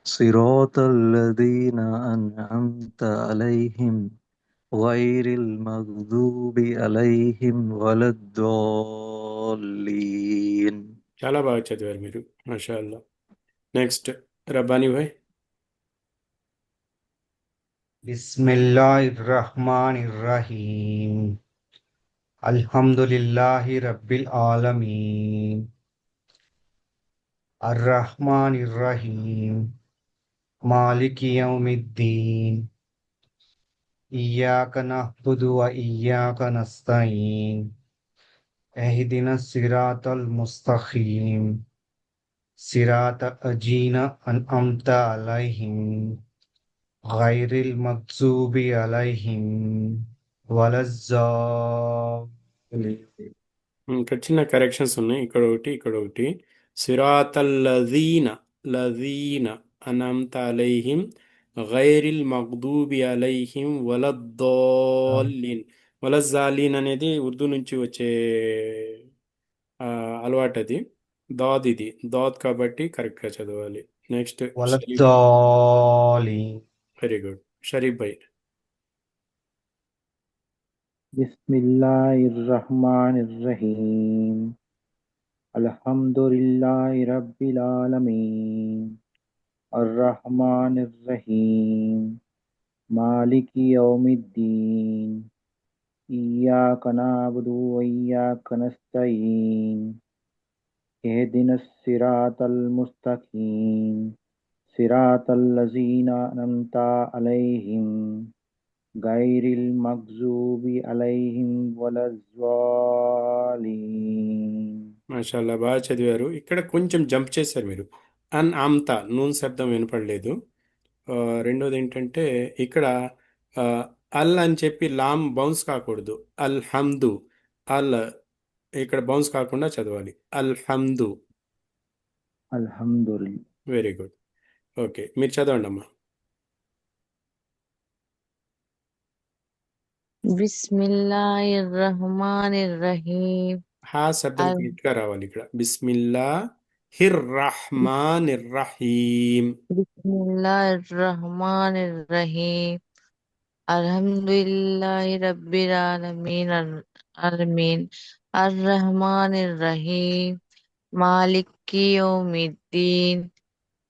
صراط الذين أنعمت عليهم غير المغضوب عليهم ولا الضالين.
చాలా బాగా చదివారు మీరు, మాషా అల్లా. నెక్స్ట్ రబ్బానీ భాయ్.
బిస్మిల్లాహిర్ రహమానిర్ రహీం. అల్హమ్దులిల్లాహి రబ్బిల్ ఆలమీన్. అర్రహ్మానిర్ రహీం. మాలికి యౌమిద్దీన్. ఇయ్యాక నఅ్బుదు వ ఇయ్యాక నస్తయీన్. ఇహ్దినస్ సిరాతల్ ముస్తఖీం. సిరాత అజీన అన్అమ్త అలైహిం గైరిల్ మగ్జూబి అలైహిం వలజ్జాలిన్.
ఇక్కడ చిన్న కరెక్షన్స్ ఉన్నాయి, ఇక్కడ ఒకటి ఇక్కడ ఒకటి. సిరాతల్లజీన లజీన అనంత అలైహిం గైరిల్ మగ్దూబి అలైహిం వలద్దాలిన్. వలజ్జాలిన్ అనేది ఉర్దూ నుంచి వచ్చే అలవాటు, అది దాద్, ఇది దాద్ కాబట్టి కరెక్ట్గా చదవాలి. నెక్స్ట్ షరీఫ్.
వలజ్జాలిన్.
Very good. షరీఫ్ భాయ్.
బిస్మిల్లాహిర్ రహమానిర్ రహీం. అల్హమ్దులిల్లాహి రబ్బిల్ ఆలమీన్. అర్రహ్మానిర్ రహీం. మాలికి యౌమిద్దీన్. ఇయ్యాక నఅ్బుదు వ ఇయ్యాక నస్తయీన్. ఇహ్దినస్ సిరాతల్ ముస్తఖీం. సిరాతల్ లజీన అన్అమ్త అలైహిం గైరిల్ మగ్జూబి అలైహిం వలజ్జాలిన్.
మాషాల్లా, బాగా చదివారు. ఇక్కడ కొంచెం జంప్ చేశారు మీరు. అన్ ఆమ్త నూన్ శబ్దం వినపడలేదు. రెండోది ఏంటంటే ఇక్కడ ఆ, అల్ అని చెప్పి లామ్ బౌన్స్ కాకూడదు. అల్ హమ్దు, అల్ ఇక్కడ బౌన్స్ కాకుండా చదవాలి. అల్ హమ్దు.
అల్హమ్దులిల్లాహ్.
Very good. ఓకే, మీరు చదవండి అమ్మా.
బిస్మిల్లాహిర్ రహమానిర్ రహీం.
హా శబ్దం
అల్
కరెక్ట్గా రావాలి ఇక్కడ. బిస్మిల్లా హిర్ రహమానిర్ రహీం.
బిస్మిల్లాహిర్ రహమానిర్ రహీం. అల్హమ్దులిల్లాహి రబ్బిల్ ఆలమీన్ అర్రహమానిర్ రహీం మాలికి యౌమిద్దీన్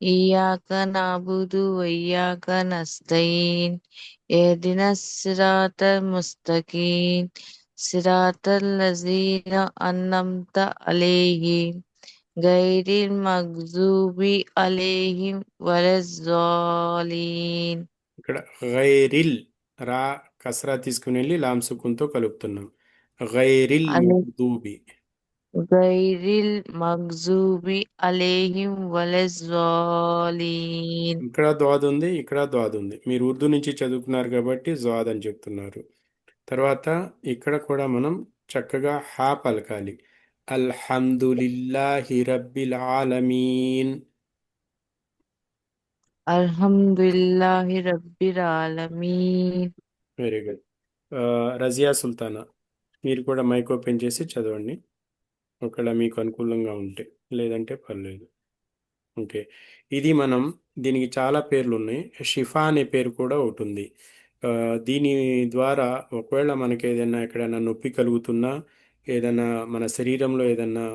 ఇయ్యాక నఅ్బుదు వ ఇయ్యాక నస్తయీన్ ఇహ్దినస్ సిరాతల్ ముస్తఖీం సిరాతల్ లజీన అన్అమ్త అలైహిం గైరిల్ మగ్జూబి అలైహిం వలజ్జాలిన్.
ఇక్కడ గైరిల్ రా కసరా తీసుకుని వెళ్ళి లామ్ సుకున్తో కలుపుతున్నాం. గైరిల్ మగ్దూబి.
గైరిల్ మగ్జూబి అలైహిం వలజ్జాలిన్.
ఇక్కడ ద్వాద్ ఉంది, ఇక్కడ ద్వాద్ ఉంది. మీరు ఉర్దూ నుంచి చదువుకున్నారు కాబట్టి ద్వాద్ అని చెప్తున్నారు. తర్వాత ఇక్కడ కూడా మనం చక్కగా హా పలకాలి. అల్హమ్దులిల్లాహి రబ్బిల్ ఆలమీన్.
అల్హమ్దులిల్లాహి రబ్బిల్ ఆలమీన్.
Very good. రజియా సుల్తానా, మీరు కూడా మైక్ ఓపెన్ చేసి చదవండి, ఒకవేళ మీకు అనుకూలంగా ఉంటే, లేదంటే పర్లేదు. ఓకే, ఇది మనం దీనికి చాలా పేర్లు ఉన్నాయి. షిఫా అనే పేరు కూడా ఒకటి ఉంది. దీని ద్వారా ఒకవేళ మనకి ఏదైనా ఎక్కడైనా నొప్పి కలుగుతున్నా, ఏదైనా మన శరీరంలో ఏదైనా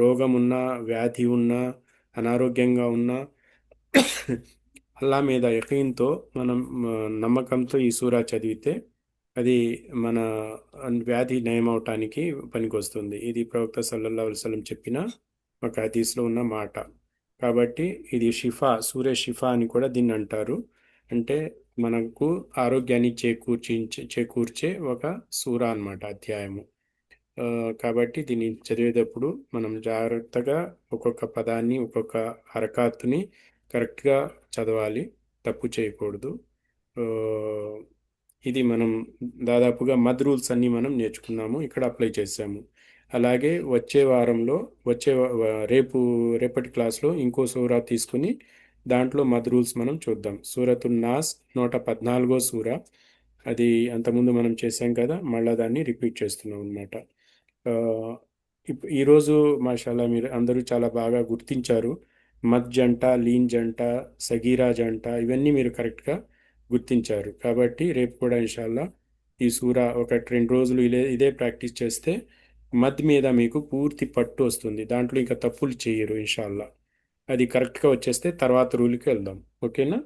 రోగం ఉన్నా, వ్యాధి ఉన్నా, అనారోగ్యంగా ఉన్నా, అల్లా మీద యకీన్తో మనం నమ్మకంతో ఈ సూరా చదివితే అది మన వ్యాధి నయం అవటానికి పనికొస్తుంది. ఇది ప్రవక్త సల్లల్లాహు అలైహి వసల్లం చెప్పిన ఒక హదీస్లో ఉన్న మాట. కాబట్టి ఇది షిఫా, సూర్య షిఫా అని కూడా దీన్ని అంటారు. అంటే మనకు ఆరోగ్యాన్ని చేకూర్చే ఒక సూరా అన్నమాట, అధ్యాయము. కాబట్టి దీన్ని చదివేటప్పుడు మనం జాగ్రత్తగా ఒక్కొక్క పదాన్ని, ఒక్కొక్క హరకాత్తుని కరెక్ట్గా చదవాలి, తప్పు చేయకూడదు. ఇది మనం దాదాపుగా మద్ రూల్స్ అన్నీ మనం నేర్చుకున్నాము, ఇక్కడ అప్లై చేసాము. అలాగే వచ్చే వారంలో రేపటి క్లాస్లో ఇంకో సూరా తీసుకుని దాంట్లో మద్ రూల్స్ మనం చూద్దాం. సూరతున్ నాస్ 114 సూర. అది అంతకుముందు మనం చేసాం కదా, మళ్ళీ దాన్ని రిపీట్ చేస్తున్నాం అనమాట. ఈరోజు మాషాల్లా మీరు అందరూ చాలా బాగా గుర్తించారు. మద్ జంట, లీన్ జంట, సగీరా జంట ఇవన్నీ మీరు కరెక్ట్గా గుర్తించారు. కాబట్టి రేపు కూడా ఇన్షాల్లా ఈ సూర 1-2 రోజులు ఇదే ప్రాక్టీస్ చేస్తే మద్ మీద మీకు పూర్తి పట్టు వస్తుంది. దాంట్లో ఇంకా తప్పులు చేయరు ఇన్షాల్లా. అది కరెక్ట్గా వచ్చేస్తే తర్వాత రూల్కి వెళ్దాం. ఓకేనా?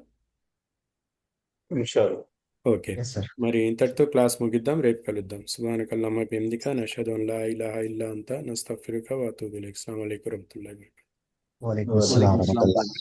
ఇన్షాల్లా.
ఓకే.
Yes sir.
మరి ఇంతటితో క్లాస్ ముగిద్దాం. రేపు కలుద్దాం. సుబ్హానకల్లాహుమ్మ బిహమ్దిక నషహదు అన్ లా ఇలాహ ఇల్లా అంత నస్తగ్ఫిరుక వ అతూబు ఇలైక్. అస్సలాము అలైకుం వరహ్మతుల్లాహి వబరకాతుహు.
వాలేకుమ్
వాలేకుమ్
అస్సలాం
అస్సలాం.
వరహమతుల్లాహ్.